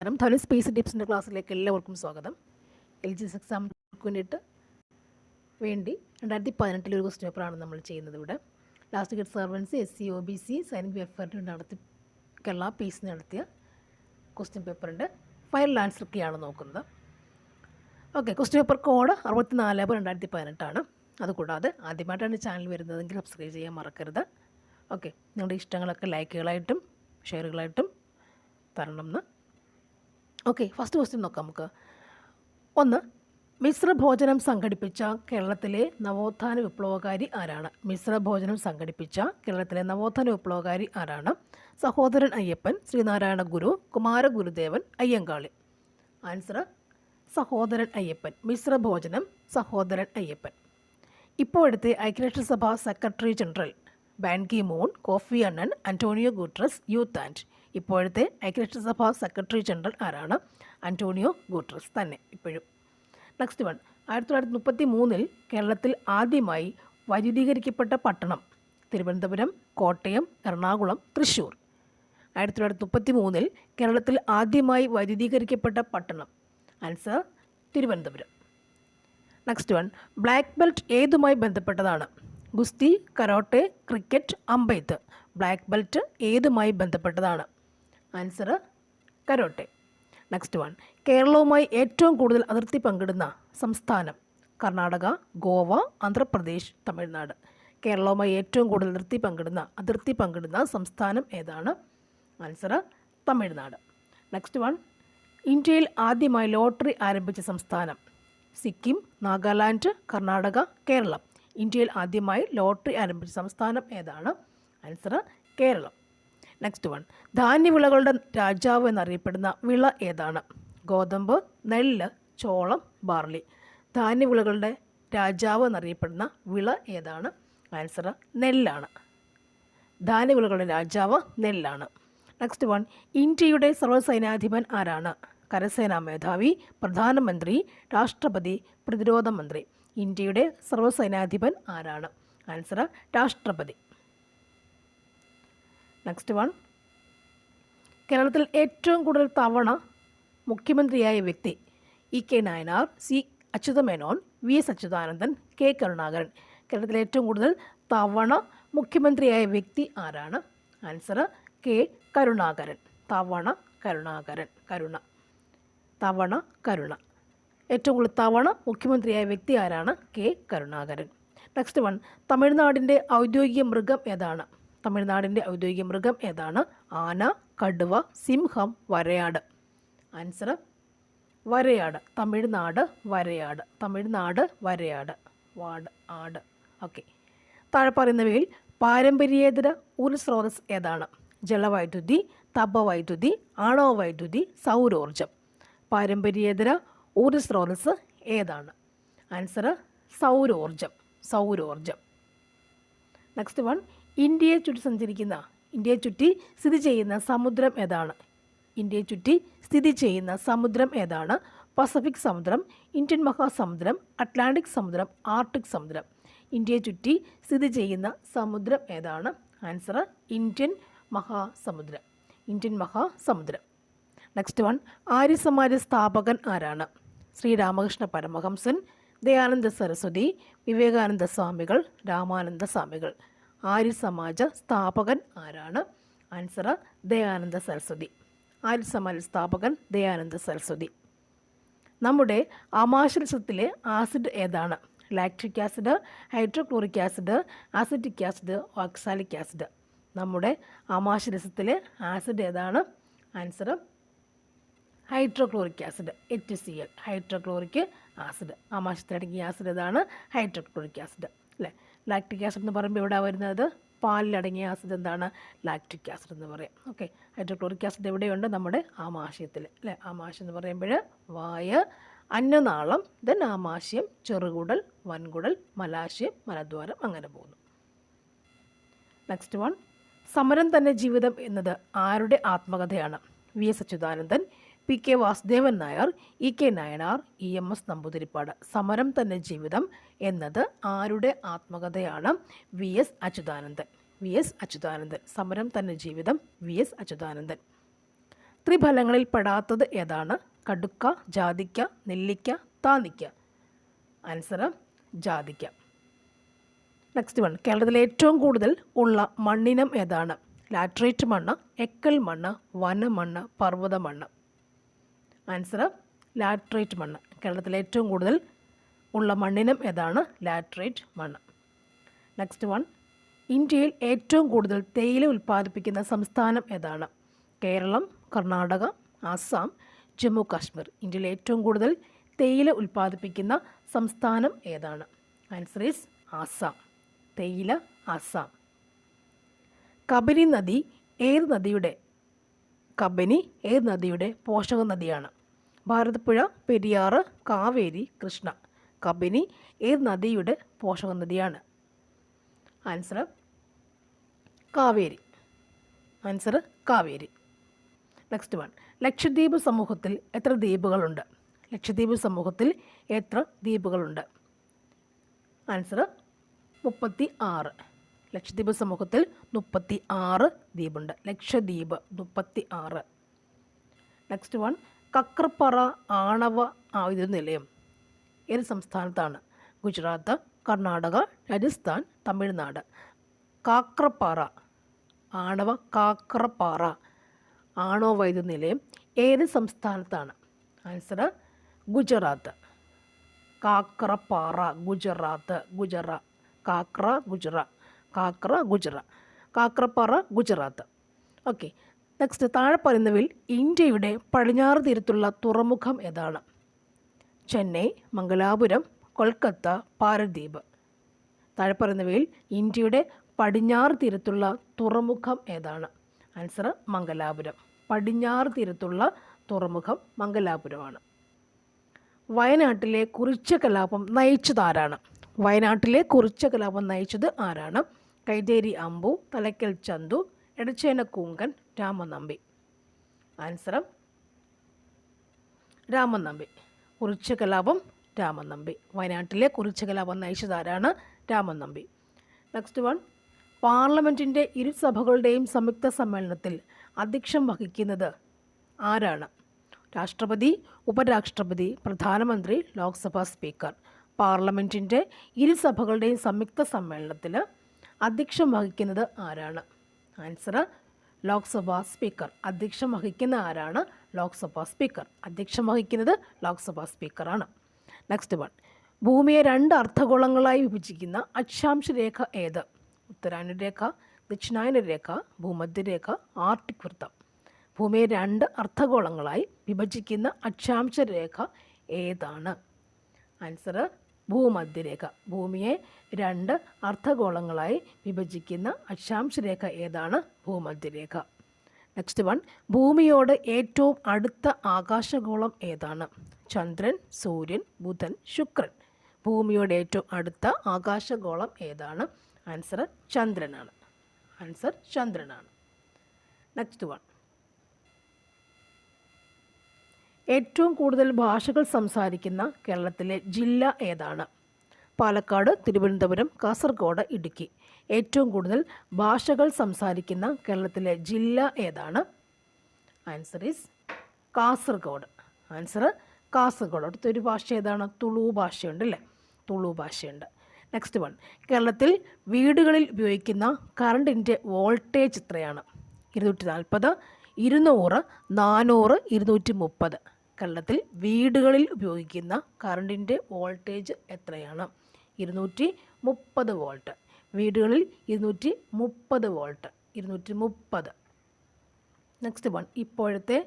ധനു space ടിപ്സിൻ്റെ ക്ലാസ്സിലേക്ക് എല്ലാവർക്കും സ്വാഗതം. LGS എക്സാമിന് വേണ്ടി 2018 ഒരു ക്വസ്റ്റ്യൻ പേപ്പറാണ് നമ്മൾ ചെയ്യുന്നത്. ഇവിടെ last gate servants SC OBC സൈനിക് വെഫ്റ്റ് നടത്തി കേരള പീസ് നടത്തിയ ക്വസ്റ്റ്യൻ പേപ്പറിൻ്റെ ഫൈനൽ ആൻസറൊക്കെയാണ് നോക്കുന്നത്. ഓക്കെ, ക്വസ്റ്റ്യൻ പേപ്പർ കോഡ് 64/2018 അതുകൂടാതെ ആദ്യമായിട്ടാണ് ചാനൽ വരുന്നതെങ്കിൽ സബ്സ്ക്രൈബ് ചെയ്യാൻ മറക്കരുത്. ഓക്കെ, നിങ്ങളുടെ ഇഷ്ടങ്ങളൊക്കെ ലൈക്കുകളായിട്ടും ഷെയറുകളായിട്ടും തരണം എന്ന്. ഓക്കെ, ഫസ്റ്റ് ക്വസ്റ്റ്യൻ നോക്കാം നമുക്ക്. 1. മിശ്രഭോജനം സംഘടിപ്പിച്ച കേരളത്തിലെ നവോത്ഥാന വിപ്ലവകാരി ആരാണ്? മിശ്രഭോജനം സംഘടിപ്പിച്ച കേരളത്തിലെ നവോത്ഥാന വിപ്ലവകാരി ആരാണ്? സഹോദരൻ അയ്യപ്പൻ, ശ്രീനാരായണ ഗുരു, കുമാരഗുരുദേവൻ, അയ്യങ്കാളി. ആൻസർ സഹോദരൻ അയ്യപ്പൻ. മിശ്രഭോജനം സഹോദരൻ അയ്യപ്പൻ. ഇപ്പോഴത്തെ ഐക്യരാഷ്ട്രസഭ secretary general Ban Ki Moon, coffee Annan, Antonio Guterres, youth and. ഇപ്പോഴത്തെ ഐക്യരാഷ്ട്രസഭ സെക്രട്ടറി ജനറൽ ആരാണ്? അന്റോണിയോ ഗുട്ടറസ് തന്നെ ഇപ്പോഴും. Next one. 1933 കേരളത്തിൽ ആദ്യമായി വൈദ്യുതീകരിക്കപ്പെട്ട പട്ടണം? തിരുവനന്തപുരം, കോട്ടയം, എറണാകുളം, തൃശ്ശൂർ. 1933 കേരളത്തിൽ ആദ്യമായി വൈദ്യുതീകരിക്കപ്പെട്ട പട്ടണം? Answer Thiruvananthapuram. Next one. Black belt ഏതുമായി ബന്ധപ്പെട്ടതാണ്? ഗുസ്തി, കരോട്ടെ, ക്രിക്കറ്റ്, അമ്പെയ്ത്ത്. ബ്ലാക്ക് ബെൽറ്റ് ഏതുമായി ബന്ധപ്പെട്ടതാണ്? Answer karate. Next one. കേരളവുമായി ഏറ്റവും കൂടുതൽ അതിർത്തി പങ്കിടുന്ന സംസ്ഥാനം? കർണാടക, ഗോവ, ആന്ധ്രാപ്രദേശ്, തമിഴ്നാട്. കേരളവുമായി ഏറ്റവും കൂടുതൽ അതിർത്തി പങ്കിടുന്ന സംസ്ഥാനം ഏതാണ്? ആൻസർ തമിഴ്നാട്. Next one. ഇന്ത്യയിൽ ആദ്യമായി ലോട്ടറി ആരംഭിച്ച സംസ്ഥാനം? സിക്കിം, നാഗാലാൻഡ്, കർണാടക, കേരളം. ഇന്ത്യയിൽ ആദ്യമായി ലോട്ടറി ആരംഭിച്ച സംസ്ഥാനം ഏതാണ്? ആൻസർ കേരളം. Next one. ധാന്യവിളകളുടെ രാജാവ് എന്നറിയപ്പെടുന്ന വിള ഏതാണ്? ഗോതമ്പ്, നെല്ല്, ചോളം, ബാർലി. ധാന്യവിളകളുടെ രാജാവ് എന്നറിയപ്പെടുന്ന വിള ഏതാണ്? ആൻസർ നെല്ലാണ്. ധാന്യവിളകളുടെ രാജാവ് നെല്ലാണ്. Next one. ഇന്ത്യയുടെ സർവ്വസൈന്യാധിപൻ ആരാണ്? കരസേനാ മേധാവി, പ്രധാനമന്ത്രി, രാഷ്ട്രപതി, പ്രതിരോധ മന്ത്രി. ഇന്ത്യയുടെ സർവ്വസൈന്യാധിപൻ ആരാണ്? ആൻസർ രാഷ്ട്രപതി. Next one. കേരളത്തിൽ ഏറ്റവും കൂടുതൽ തവണ മുഖ്യമന്ത്രിയായ വ്യക്തി? EK Nayanar, C Achutha Menon, VS Achuthanandan, K Karunakaran. കേരളത്തിൽ ഏറ്റവും കൂടുതൽ തവണ മുഖ്യമന്ത്രിയായ വ്യക്തി ആരാണ്? Answer K Karunakaran. കരുണ. ഏറ്റവും കൂടുതൽ തവണ മുഖ്യമന്ത്രിയായ വ്യക്തി ആരാണ്? K കരുണാകരൻ. Next one. തമിഴ്നാടിൻ്റെ ഔദ്യോഗിക മൃഗം ഏതാണ്? ആന, കടുവ, സിംഹം, വരയാട്. ആൻസർ വരയാട്. തമിഴ്നാട് വരയാട്. ഓക്കെ. താഴെ പറയുന്നവയിൽ പാരമ്പര്യേതര ഊർജ്ജ സ്രോതസ് ഏതാണ്? ജലവൈദ്യുതി, താപവൈദ്യുതി, ആണവ വൈദ്യുതി, സൗരോർജം. പാരമ്പര്യേതര ഊർജ്ജ സ്രോതസ് ഏതാണ്? ആൻസർ സൗരോർജം. Next one. ഇന്ത്യയെ ചുറ്റി സ്ഥിതി ചെയ്യുന്ന സമുദ്രം ഏതാണ്? പസഫിക് സമുദ്രം, ഇന്ത്യൻ മഹാസമുദ്രം, അറ്റ്ലാന്റിക് സമുദ്രം, ആർട്ടിക് സമുദ്രം. ഇന്ത്യയെ ചുറ്റി സ്ഥിതി ചെയ്യുന്ന സമുദ്രം ഏതാണ്? ആൻസർ ഇന്ത്യൻ മഹാസമുദ്രം. Next one. ആര്യസമാജ സ്ഥാപകൻ ആരാണ്? ശ്രീരാമകൃഷ്ണ പരമഹംസൻ, ദയാനന്ദ സരസ്വതി, വിവേകാനന്ദ സ്വാമികൾ, രാമാനന്ദ സ്വാമികൾ. ആര്യസമാജ സ്ഥാപകൻ ആരാണ്? ആൻസർ ദയാനന്ദ സരസ്വതി. ആര്യസമാജ സ്ഥാപകൻ ദയാനന്ദ സരസ്വതി. നമ്മുടെ ആമാശയത്തിലെ ആസിഡ് ഏതാണ്? Lactic acid, hydrochloric acid, acetic acid, oxalic acid. നമ്മുടെ ആമാശയത്തിലെ ആസിഡ് ഏതാണ്? Answer hydrochloric acid, HCl. Hydrochloric acid. ആമാശയത്തിലടങ്ങിയ ആസിഡ് ഏതാണ്? ഹൈഡ്രോക്ലോറിക് ആസിഡ് അല്ലേ. ലാക്റ്റിക് ആസിഡ് എന്ന് പറയുമ്പോൾ എവിടെ വരുന്നത്? പാലിലടങ്ങിയ ആസിഡ് എന്താണ്? ലാക്റ്റിക് ആസിഡ് എന്ന് പറയാം. ഓക്കെ. ഹൈഡ്രോക്ലോറിക് ആസിഡ് എവിടെയുണ്ട്? നമ്മുടെ ആമാശയത്തിൽ അല്ലേ. ആമാശയം എന്ന് പറയുമ്പോൾ വായ്, അന്നനാളം, ദെൻ ആമാശയം, ചെറുകുടൽ, വൻകുടൽ, മലാശയം, മലദ്വാരം, അങ്ങനെ പോകുന്നു. Next one. സമരം തന്നെ ജീവിതം എന്നത് ആരുടെ ആത്മകഥയാണ്? VS Achuthanandan, PK Vasudevan Nair, EK Nayanar, EMS Namboodiripad. സമരം തന്നെ ജീവിതം എന്നത് ആരുടെ ആത്മകഥയാണ്? VS അച്യുതാനന്ദൻ. സമരം തന്നെ ജീവിതം, VS അച്യുതാനന്ദൻ. ത്രിഫലങ്ങളിൽ പെടാത്തത് ഏതാണ്? കടുക്ക, ജാതിക്ക, നെല്ലിക്ക, താന്നിക്ക. ആൻസർ ജാതിക്ക. നെക്സ്റ്റ് വൺ, കേരളത്തിലെ ഏറ്റവും കൂടുതൽ ഉള്ള മണ്ണിനം ഏതാണ്? ലാറ്ററൈറ്റ് മണ്ണ്, എക്കൽ മണ്ണ്, വനമണ്ണ്, പർവ്വത മണ്ണ്. ആൻസർ ലാറ്ററൈറ്റ് മണ്ണ്. കേരളത്തിലെ ഏറ്റവും കൂടുതൽ ഉള്ള മണ്ണിനം ഏതാണ്? ലാറ്ററൈറ്റ് മണ്ണ്. നെക്സ്റ്റ് വൺ, ഇന്ത്യയിൽ ഏറ്റവും കൂടുതൽ തേയില ഉൽപ്പാദിപ്പിക്കുന്ന സംസ്ഥാനം ഏതാണ്? കേരളം, കർണാടക, ആസാം, ജമ്മു കാശ്മീർ. ഇന്ത്യയിൽ ഏറ്റവും കൂടുതൽ തേയില ഉൽപ്പാദിപ്പിക്കുന്ന സംസ്ഥാനം ഏതാണ്? Answer is Assam. തേയില ആസാം. കബനി ഏത് നദിയുടെ പോഷക നദിയാണ്? ഭാരതപ്പുഴ, പെരിയാറ്, കാവേരി, കൃഷ്ണ. കബനി ഏത് നദിയുടെ പോഷക നദിയാണ്? Answer Kaveri. Answer Kaveri. Next one, Lakshadweep സമൂഹത്തിൽ എത്ര ദ്വീപുകളുണ്ട്? ലക്ഷദ്വീപ് സമൂഹത്തിൽ എത്ര ദ്വീപുകളുണ്ട്? ആൻസർ 36. ലക്ഷദ്വീപ് സമൂഹത്തിൽ 36 ദ്വീപുണ്ട്. ലക്ഷദ്വീപ് 36. നെക്സ്റ്റ് വൺ, കക്രപ്പറ ആണവ ആയുധ നിലയം ഏത് സംസ്ഥാനത്താണ്? ഗുജറാത്ത്, കർണാടക, രാജസ്ഥാൻ, തമിഴ്നാട്. കാക്രപ്പാറ ആണവ വൈദ്യുത നിലയം ഏത് സംസ്ഥാനത്താണ്? Answer Gujarat. Kakrapar Gujarat. Kakrapar Gujarat. Okay. Next, താഴെ പറയുന്നവയിൽ ഇന്ത്യയുടെ പടിഞ്ഞാറ് തീരത്തുള്ള തുറമുഖം ഏതാണ്? ചെന്നൈ, മംഗലാപുരം, കൊൽക്കത്ത, പാരദ്വീപ്. താഴെ പറയുന്നവയിൽ ഇന്ത്യയുടെ പടിഞ്ഞാറ് തീരത്തുള്ള തുറമുഖം ഏതാണ്? ആൻസർ മംഗലാപുരം. പടിഞ്ഞാറ് തീരത്തുള്ള തുറമുഖം മംഗലാപുരമാണ്. വയനാട്ടിലെ കുറിച്യ കലാപം നയിച്ചതാരാണ്? വയനാട്ടിലെ കുറിച്യ കലാപം നയിച്ചത് ആരാണ്? കൈതേരി അമ്പു, തലക്കൽ ചന്തു, എടച്ചേന കൂങ്കൻ, രാമനമ്പി. ആൻസർ രാമനമ്പി. കുറിച്യ കലാപം രാമനമ്പി. വയനാട്ടിലെ കുറിച്യ കലാപം നയിച്ചതാരാണ്? രാമനമ്പി. നെക്സ്റ്റ് വൺ, പാർലമെൻറ്റിൻ്റെ ഇരുസഭകളുടെയും സംയുക്ത സമ്മേളനത്തിൽ അധ്യക്ഷം വഹിക്കുന്നത് ആരാണ്? രാഷ്ട്രപതി, ഉപരാഷ്ട്രപതി, പ്രധാനമന്ത്രി, ലോക്സഭാ സ്പീക്കർ. പാർലമെൻറ്റിൻ്റെ ഇരുസഭകളുടെയും സംയുക്ത സമ്മേളനത്തിൽ അധ്യക്ഷം വഹിക്കുന്നത് ആരാണ്? Answer Lok Sabha speaker. അധ്യക്ഷം വഹിക്കുന്ന ആരാണ്? ലോക്സഭാ സ്പീക്കർ. അധ്യക്ഷം വഹിക്കുന്നത് ലോക്സഭാ സ്പീക്കറാണ്. നെക്സ്റ്റ് വൺ, ഭൂമിയെ 2 അർദ്ധഗോളങ്ങളായി വിഭജിക്കുന്ന അക്ഷാംശ രേഖ ഏത്? ഉത്തരായന രേഖ, ദക്ഷിണായന രേഖ, ഭൂമധ്യരേഖ, ആർട്ടിക് വൃത്തം. ഭൂമിയെ 2 അർദ്ധഗോളങ്ങളായി വിഭജിക്കുന്ന അക്ഷാംശ രേഖ ഏതാണ്? ആൻസർ ഭൂമധ്യരേഖ. ഭൂമിയെ 2 അർദ്ധഗോളങ്ങളായി വിഭജിക്കുന്ന അക്ഷാംശ രേഖ ഏതാണ്? ഭൂമധ്യരേഖ. നെക്സ്റ്റ് വൺ, ഭൂമിയോട് ഏറ്റവും അടുത്ത ആകാശഗോളം ഏതാണ്? ചന്ദ്രൻ, സൂര്യൻ, ബുധൻ, ശുക്രൻ. ഭൂമിയോട് ഏറ്റവും അടുത്ത ആകാശഗോളം ഏതാണ്? ആൻസർ ചന്ദ്രനാണ്. ആൻസർ ചന്ദ്രനാണ്. നെക്സ്റ്റ് വൺ, ഏറ്റവും കൂടുതൽ ഭാഷകൾ സംസാരിക്കുന്ന കേരളത്തിലെ ജില്ല ഏതാണ്? പാലക്കാട്, തിരുവനന്തപുരം, കാസർഗോഡ്, ഇടുക്കി. ഏറ്റവും കൂടുതൽ ഭാഷകൾ സംസാരിക്കുന്ന കേരളത്തിലെ ജില്ല ഏതാണ്? Answer is Kasaragod. Answer Kasaragod. അടുത്തൊരു ഭാഷ ഏതാണ്? തുളു ഭാഷയുണ്ട് അല്ലേ? തുളു ഭാഷയുണ്ട്. നെക്സ്റ്റ് വൺ, കേരളത്തിൽ വീടുകളിൽ ഉപയോഗിക്കുന്ന കറണ്ടിൻ്റെ വോൾട്ടേജ് എത്രയാണ്? 240, 200, 400, 230. കേരളത്തിൽ വീടുകളിൽ ഉപയോഗിക്കുന്ന കറണ്ടിൻ്റെ വോൾട്ടേജ് എത്രയാണ്? 230 വോൾട്ട്. വീടുകളിൽ 230 വോൾട്ട്. 230. നെക്സ്റ്റ് വൺ, ഇപ്പോഴത്തെ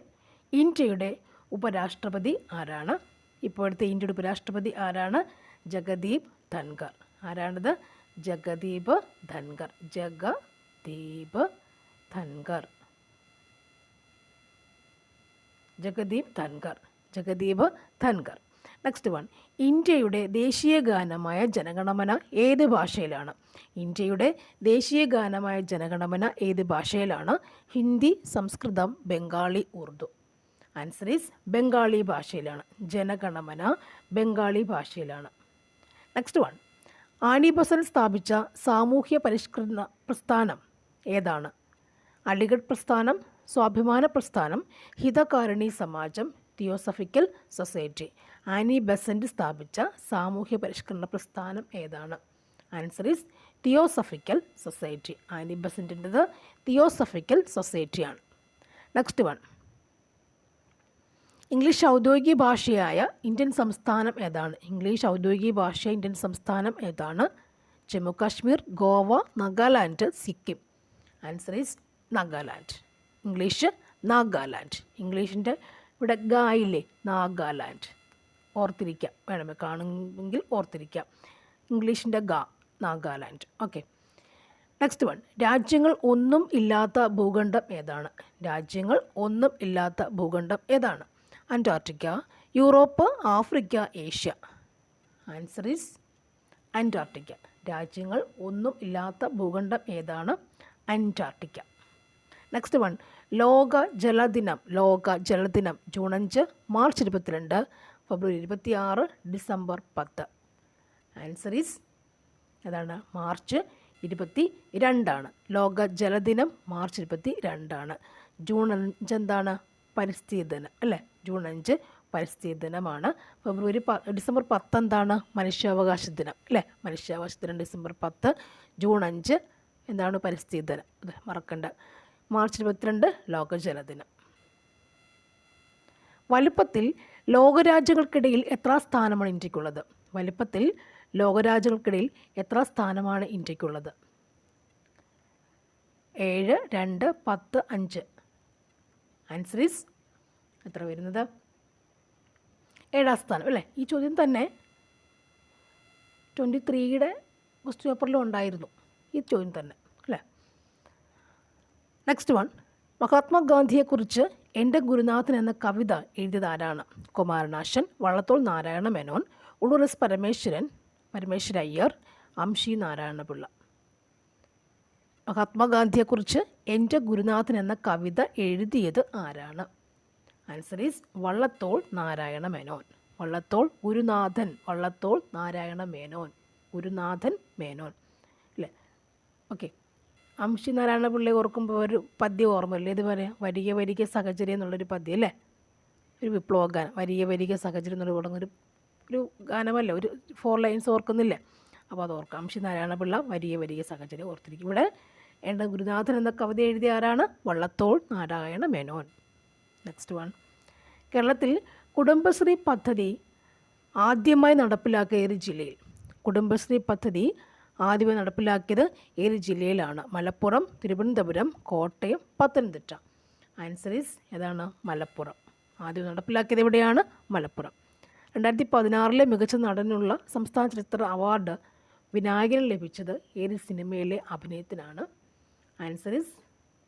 ഇന്ത്യയുടെ ഉപരാഷ്ട്രപതി ആരാണ്? ഇപ്പോഴത്തെ ഇന്ത്യയുടെ ഉപരാഷ്ട്രപതി ആരാണ്? ജഗദീപ് ധൻഖർ. ആരാണിത്? ജഗദീപ് ധൻഖർ. ജഗദീപ് ധൻഖർ. ജഗദീപ് ധൻഖർ. ജഗദീപ് ധൻഖർ. നെക്സ്റ്റ് വൺ, ഇന്ത്യയുടെ ദേശീയ ഗാനമായ ജനഗണമന ഏത് ഭാഷയിലാണ്? ഇന്ത്യയുടെ ദേശീയ ഗാനമായ ജനഗണമന ഏത് ഭാഷയിലാണ്? ഹിന്ദി, സംസ്കൃതം, ബംഗാളി, ഉറുദു. ആൻസർ ഈസ് ബംഗാളി ഭാഷയിലാണ്. ജനഗണമന ബംഗാളി ഭാഷയിലാണ്. നെക്സ്റ്റ് വൺ, ആനി ബസന്റ് സ്ഥാപിച്ച സാമൂഹ്യ പരിഷ്കരണ പ്രസ്ഥാനം ഏതാണ്? അലിഗഡ് പ്രസ്ഥാനം, സ്വാഭിമാന പ്രസ്ഥാനം, ഹിതകാരിണി സമാജം, തിയോസഫിക്കൽ സൊസൈറ്റി. ആനി ബെസന്റ് സ്ഥാപിച്ച സാമൂഹ്യ പരിഷ്കരണ പ്രസ്ഥാനം ഏതാണ്? Answer is theosophical society. Annie ബെസന്റിൻ്റെത് തിയോസഫിക്കൽ സൊസൈറ്റിയാണ്. Next one. ഇംഗ്ലീഷ് ഔദ്യോഗിക ഭാഷയായ ഇന്ത്യൻ സംസ്ഥാനം ഏതാണ്? ഇംഗ്ലീഷ് ഔദ്യോഗിക ഭാഷയായ ഇന്ത്യൻ സംസ്ഥാനം ഏതാണ്? Jammu Kashmir, Goa, Nagaland, Sikkim. Answer is Nagaland. English Nagaland. ഇംഗ്ലീഷിൻ്റെ ഇവിടെ ഗായില്ലേ, നാഗാലാൻഡ്. ഓർത്തിരിക്കാം, വേണമെങ്കിൽ കാണുമെങ്കിൽ ഓർത്തിരിക്കാം. ഇംഗ്ലീഷിൻ്റെ ഗ, നാഗാലാൻഡ്. ഓക്കെ. Next one. രാജ്യങ്ങൾ ഒന്നും ഇല്ലാത്ത ഭൂഖണ്ഡം ഏതാണ്? രാജ്യങ്ങൾ ഒന്നും ഇല്ലാത്ത ഭൂഖണ്ഡം ഏതാണ്? Antarctica, Europe, Africa, Asia. Answer is Antarctica. രാജ്യങ്ങൾ ഒന്നും ഇല്ലാത്ത ഭൂഖണ്ഡം ഏതാണ്? അന്റാർട്ടിക്ക. Next one. ലോക ജലദിനം. ലോക ജലദിനം June 5, March 22, February 26, December 10. Answer is ഏതാണ്? മാർച്ച് 22. ലോക ജലദിനം മാർച്ച് 22. ജൂൺ 5 എന്താണ്? പരിസ്ഥിതി ദിനം അല്ലേ? ജൂൺ 5 പരിസ്ഥിതി ദിനമാണ്. ഡിസംബർ 10 എന്താണ്? മനുഷ്യാവകാശ ദിനം അല്ലേ? മനുഷ്യാവകാശ ദിനം ഡിസംബർ 10. ജൂൺ 5 എന്താണ്? പരിസ്ഥിതി ദിനം. അത് മറക്കണ്ട. മാർച്ച് 22 ലോക ജലദിനം. വലുപ്പത്തിൽ ലോകരാജ്യങ്ങൾക്കിടയിൽ എത്ര സ്ഥാനമാണ് ഇന്ത്യക്കുള്ളത്? വലുപ്പത്തിൽ ലോകരാജ്യങ്ങൾക്കിടയിൽ എത്ര സ്ഥാനമാണ് ഇന്ത്യക്കുള്ളത്? 7, 2, 10, 5. ആൻസർ ഈസ് എത്ര വരുന്നത്? 7ാം സ്ഥാനം അല്ലേ? ഈ ചോദ്യം തന്നെ 23യുടെ ക്വസ്റ്റ്യൻ പേപ്പറിലും ഉണ്ടായിരുന്നു. ഈ ചോദ്യം തന്നെ അല്ലേ? Next one. മഹാത്മാഗാന്ധിയെക്കുറിച്ച് എൻ്റെ ഗുരുനാഥൻ എന്ന കവിത എഴുതിയത് ആരാണ്? കുമാരനാശൻ, വള്ളത്തോൾ നാരായണ മേനോൻ, ഉള്ളൂർ എസ് പരമേശ്വര അയ്യർ, അംശി നാരായണപിള്ള. മഹാത്മാഗാന്ധിയെക്കുറിച്ച് എൻ്റെ ഗുരുനാഥൻ എന്ന കവിത എഴുതിയത് ആരാണ്? Answer is Vallathol Narayana Menon. വള്ളത്തോൾ ഗുരുനാഥൻ, വള്ളത്തോൾ നാരായണ മേനോൻ, ഗുരുനാഥൻ മേനോൻ അല്ലേ? ഓക്കെ. അംശി നാരായണപിള്ളയെ ഓർക്കുമ്പോൾ ഒരു പദ്യം ഓർമ്മയില്ലേ? ഇത് പറയാം, വരിക വരിക സഹചര്യം എന്നുള്ളൊരു പദ്യം അല്ലേ? ഒരു വിപ്ലവ ഗാനം. വരിക വരിക സഹചര്യം എന്നുള്ള തുടങ്ങുന്നൊരു ഗാനമല്ല, ഒരു 4 ലൈൻസ് ഓർക്കുന്നില്ലേ? അപ്പോൾ അത് ഓർക്കാം. അംശി നാരായണപിള്ള, വരിക വരിക സഹചര്യം ഓർത്തിരിക്കും. ഇവിടെ എൻ്റെ ഗുരുനാഥൻ എന്ന കവിത എഴുതിയ ആരാണ്? വള്ളത്തോൾ നാരായണ മേനോൻ. Next one. കേരളത്തിൽ കുടുംബശ്രീ പദ്ധതി ആദ്യമായി നടപ്പിലാക്കിയ ഏത് ജില്ലയിൽ? കുടുംബശ്രീ പദ്ധതി ആദ്യമായി നടപ്പിലാക്കിയത് ഏത് ജില്ലയിലാണ്? മലപ്പുറം, തിരുവനന്തപുരം, കോട്ടയം, പത്തനംതിട്ട. ആൻസർ ഈസ് ഏതാണ്? മലപ്പുറം. ആദ്യം നടപ്പിലാക്കിയത് എവിടെയാണ്? മലപ്പുറം. 2016 മികച്ച നടനുള്ള സംസ്ഥാന ചലച്ചിത്ര അവാർഡ് വിനായകന് ലഭിച്ചത് ഏത് സിനിമയിലെ അഭിനയത്തിനാണ്? Answer is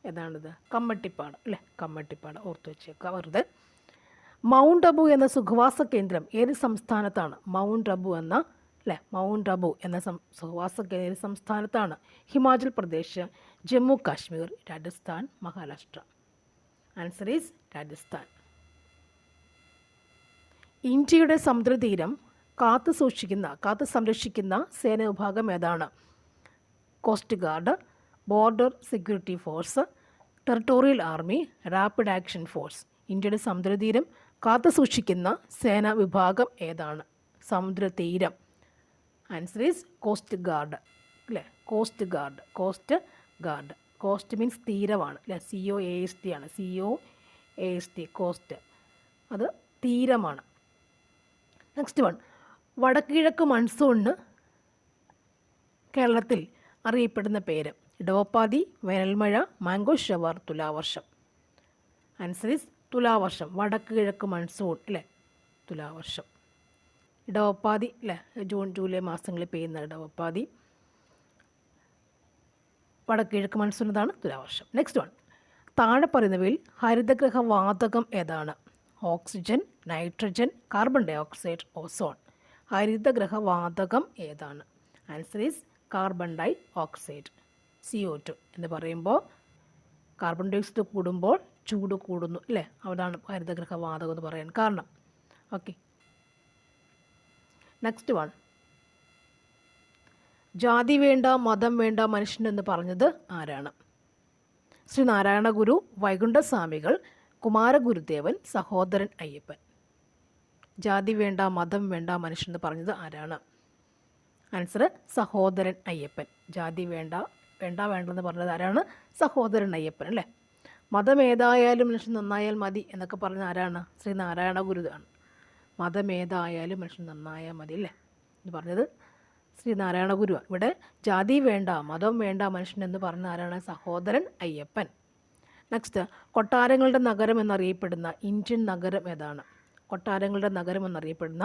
ഏതാണിത്? കമ്മട്ടിപ്പാട് അല്ലേ? കമ്മട്ടിപ്പാട് ഓർത്ത് വെച്ചേക്കുക വെറുതെ. മൗണ്ട് അബു എന്ന സുഖവാസ കേന്ദ്രം ഏത് സംസ്ഥാനത്താണ്? മൗണ്ട് അബു എന്ന സുഖവാസ കേന്ദ്രം ഏത് സംസ്ഥാനത്താണ്? ഹിമാചൽ പ്രദേശ്, ജമ്മു കാശ്മീർ, രാജസ്ഥാൻ, മഹാരാഷ്ട്ര. Answer is Rajasthan. ഇന്ത്യയുടെ സമുദ്രതീരം കാത്തു സംരക്ഷിക്കുന്ന സേനാ വിഭാഗം ഏതാണ്? Coast guard, border security force, territorial army, rapid action force. ഇന്ത്യയുടെ സമുദ്രതീരം കാത്തു സൂക്ഷിക്കുന്ന സേനാ വിഭാഗം ഏതാണ്? സമുദ്രതീരം. ആൻസർ ഈസ് കോസ്റ്റ് ഗാർഡ് അല്ലേ? Coast guard. കോസ്റ്റ് മീൻസ് തീരമാണ് അല്ലേ? COAST ആണ്. COAST കോസ്റ്റ്, അത് തീരമാണ്. Next one. വടക്കിഴക്ക് മൺസൂണിന് കേരളത്തിൽ അറിയപ്പെടുന്ന പേര്? ഇടവപ്പാതി, വേനൽമഴ, മാംഗോ ഷവർ, തുലാവർഷം. ആൻസർ ഈസ് തുലാവർഷം. വടക്ക് കിഴക്ക് മൺസൂൺ അല്ലേ? തുലാവർഷം. ഇടവപ്പാതി അല്ലേ? ജൂൺ ജൂലൈ മാസങ്ങളിൽ പെയ്യുന്ന ഇടവപ്പാതി. വടക്ക് കിഴക്ക് മൺസൂൺ ഇതാണ് തുലാവർഷം. Next one. താഴെ പറയുന്നവയിൽ ഹരിതഗ്രഹ വാതകം ഏതാണ്? Oxygen, nitrogen, carbon dioxide, ozone. ഹരിതഗ്രഹ വാതകം ഏതാണ്? Answer is carbon dioxide, CO2 എന്ന് പറയുമ്പോൾ കാർബൺ ഡൈ ഓക്സൈഡ് കൂടുമ്പോൾ ചൂട് കൂടുന്നു അല്ലേ? അതാണ് ഹരിതഗ്രഹ വാതകം എന്ന് പറയാൻ കാരണം. ഓക്കെ. Next one. ജാതി വേണ്ട, മതം വേണ്ട മനുഷ്യനെന്ന് പറഞ്ഞത് ആരാണ്? ശ്രീനാരായണ ഗുരു, വൈകുണ്ഠസ്വാമികൾ, കുമാരഗുരുദേവൻ, സഹോദരൻ അയ്യപ്പൻ. ജാതി വേണ്ട, മതം വേണ്ട, മനുഷ്യൻ എന്ന് പറഞ്ഞത് ആരാണ്? ആൻസർ സഹോദരൻ അയ്യപ്പൻ. ജാതി വേണ്ട വേണ്ടെന്ന് പറഞ്ഞത് ആരാണ്? സഹോദരൻ അയ്യപ്പൻ അല്ലേ. മതം ഏതായാലും മനുഷ്യൻ നന്നായാൽ മതി എന്നൊക്കെ പറഞ്ഞത് ആരാണ്? ശ്രീനാരായണ ഗുരുവാണ്. മതം ഏതായാലും മനുഷ്യൻ നന്നായാൽ മതി അല്ലേ എന്ന് പറഞ്ഞത് ശ്രീനാരായണ ഗുരുവാണ്. ഇവിടെ ജാതി വേണ്ട, മതം വേണ്ട, മനുഷ്യൻ എന്ന് പറഞ്ഞ ആരാണ്? സഹോദരൻ അയ്യപ്പൻ. നെക്സ്റ്റ്, കൊട്ടാരങ്ങളുടെ നഗരം എന്നറിയപ്പെടുന്ന ഇന്ത്യൻ നഗരം ഏതാണ്? കൊട്ടാരങ്ങളുടെ നഗരം എന്നറിയപ്പെടുന്ന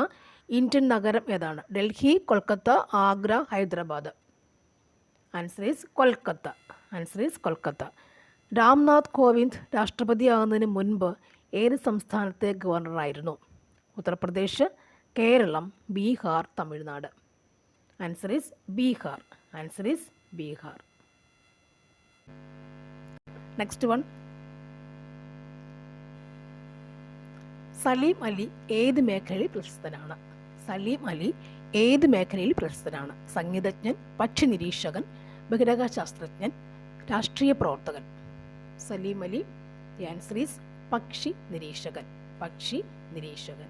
ഇന്ത്യൻ നഗരം ഏതാണ്? Delhi, Kolkata, Agra, Hyderabad. Answer is Kolkata. Answer is Kolkata. Ramnath Kovind രാഷ്ട്രപതിയാകുന്നതിന് മുൻപ് ഏത് സംസ്ഥാനത്തെ ഗവർണറായിരുന്നു? Uttar Pradesh, Kerala, Bihar, Tamil Nadu. Answer is Bihar. Answer is Bihar. Next one, Salim Ali ഏത് മേഖലയിൽ പ്രശസ്തനാണ്? സലീം അലി ഏത് മേഖലയിൽ പ്രശസ്തനാണ്? സംഗീതജ്ഞൻ, പക്ഷി നിരീക്ഷകൻ, ബഹിരാകാശ ശാസ്ത്രജ്ഞൻ, രാഷ്ട്രീയ പ്രവർത്തകൻ. സലീം അലി, ആൻസർ ഈസ് പക്ഷി നിരീക്ഷകൻ. പക്ഷി നിരീക്ഷകൻ.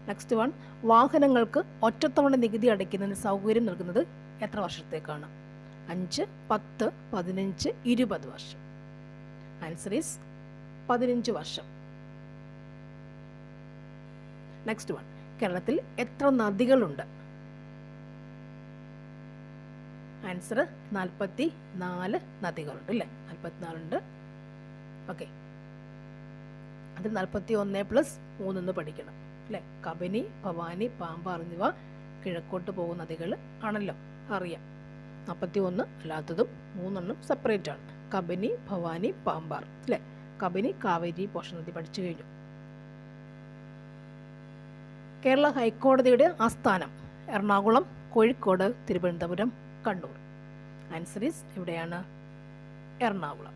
നെക്സ്റ്റ് വൺ, വാഹനങ്ങൾക്ക് ഒറ്റത്തവണ നികുതി അടയ്ക്കുന്നതിന് സൗകര്യം നൽകുന്നത് എത്ര വർഷത്തേക്കാണ്? 5, 10, 15, 20 വർഷം. ആൻസർ ഈസ് 15 വർഷം. നെക്സ്റ്റ് വൺ, കേരളത്തിൽ എത്ര നദികളുണ്ട്? ആൻസർ 44 നദികളുണ്ട് അല്ലേ. 44 ഉണ്ട്. ഓക്കെ, അത് 41+3 എന്ന് പഠിക്കണം അല്ലേ. കബനി, ഭവാനി, പാമ്പാർ എന്നിവ കിഴക്കോട്ട് പോകുന്ന നദികൾ ആണല്ലോ, അറിയാം. 41 അല്ലാത്തതും 3 സെപ്പറേറ്റ് ആണ്. കബനി, ഭവാനി, പാമ്പാർ അല്ലേ. കബനി കാവേരി പോഷണ നദി പഠിച്ചു കഴിഞ്ഞു. കേരള ഹൈക്കോടതിയുടെ ആസ്ഥാനം എറണാകുളം, കോഴിക്കോട്, തിരുവനന്തപുരം, കണ്ണൂർ. ആൻസർ ഈസ് എവിടെയാണ്? എറണാകുളം.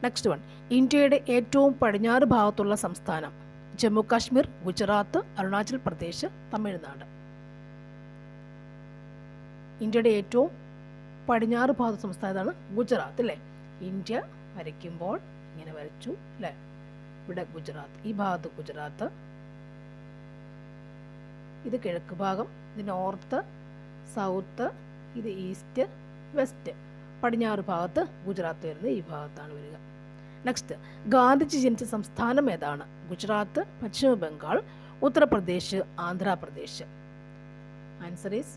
നെക്സ്റ്റ് വൺ, ഇന്ത്യയുടെ ഏറ്റവും പടിഞ്ഞാറ് ഭാഗത്തുള്ള സംസ്ഥാനം? ജമ്മു കാശ്മീർ, ഗുജറാത്ത്, അരുണാചൽ പ്രദേശ്, തമിഴ്നാട്. ഇന്ത്യയുടെ ഏറ്റവും പടിഞ്ഞാറ് ഭാഗത്ത് സംസ്ഥാനമാണ് ഗുജറാത്ത് അല്ലേ. ഇന്ത്യ വരയ്ക്കുമ്പോൾ ഇങ്ങനെ വരച്ചു അല്ലേ. ഇവിടെ ഗുജറാത്ത്, ഈ ഭാഗത്ത് ഗുജറാത്ത്, ഇത് കിഴക്ക് ഭാഗം, ഇത് നോർത്ത്, സൗത്ത്, ഇത് ഈസ്റ്റ്, വെസ്റ്റ്. പടിഞ്ഞാറ് ഭാഗത്ത് ഗുജറാത്ത് വരുന്നത് ഈ ഭാഗത്താണ് വരിക. നെക്സ്റ്റ്, ഗാന്ധിജി ജനിച്ച സംസ്ഥാനം ഏതാണ്? Gujarat, Paschima Bengal, Uttar Pradesh, Andhra Pradesh. Answer is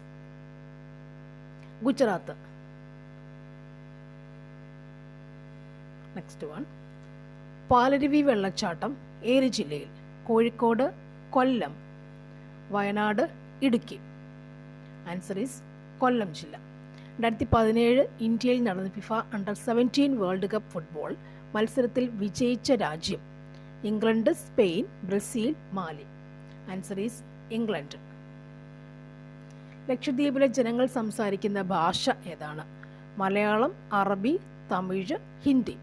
Gujarat. Next one, Palaruvi വെള്ളച്ചാട്ടം ഏത് ജില്ലയിൽ? കോഴിക്കോട്, കൊല്ലം, വയനാട്, ഇടുക്കി. ആൻസർ ഈസ് കൊല്ലം ജില്ല. 2017 ഇന്ത്യയിൽ നടന്ന FIFA under world cup football മത്സരത്തിൽ വിജയിച്ച രാജ്യം? England, Spain, Brazil, Mali. Answer is England. ലക്ഷദ്വീപിലെ ജനങ്ങൾ സംസാരിക്കുന്ന ഭാഷ ഏതാണ്? മലയാളം, അറബി, തമിഴ്, ഹിന്ദി.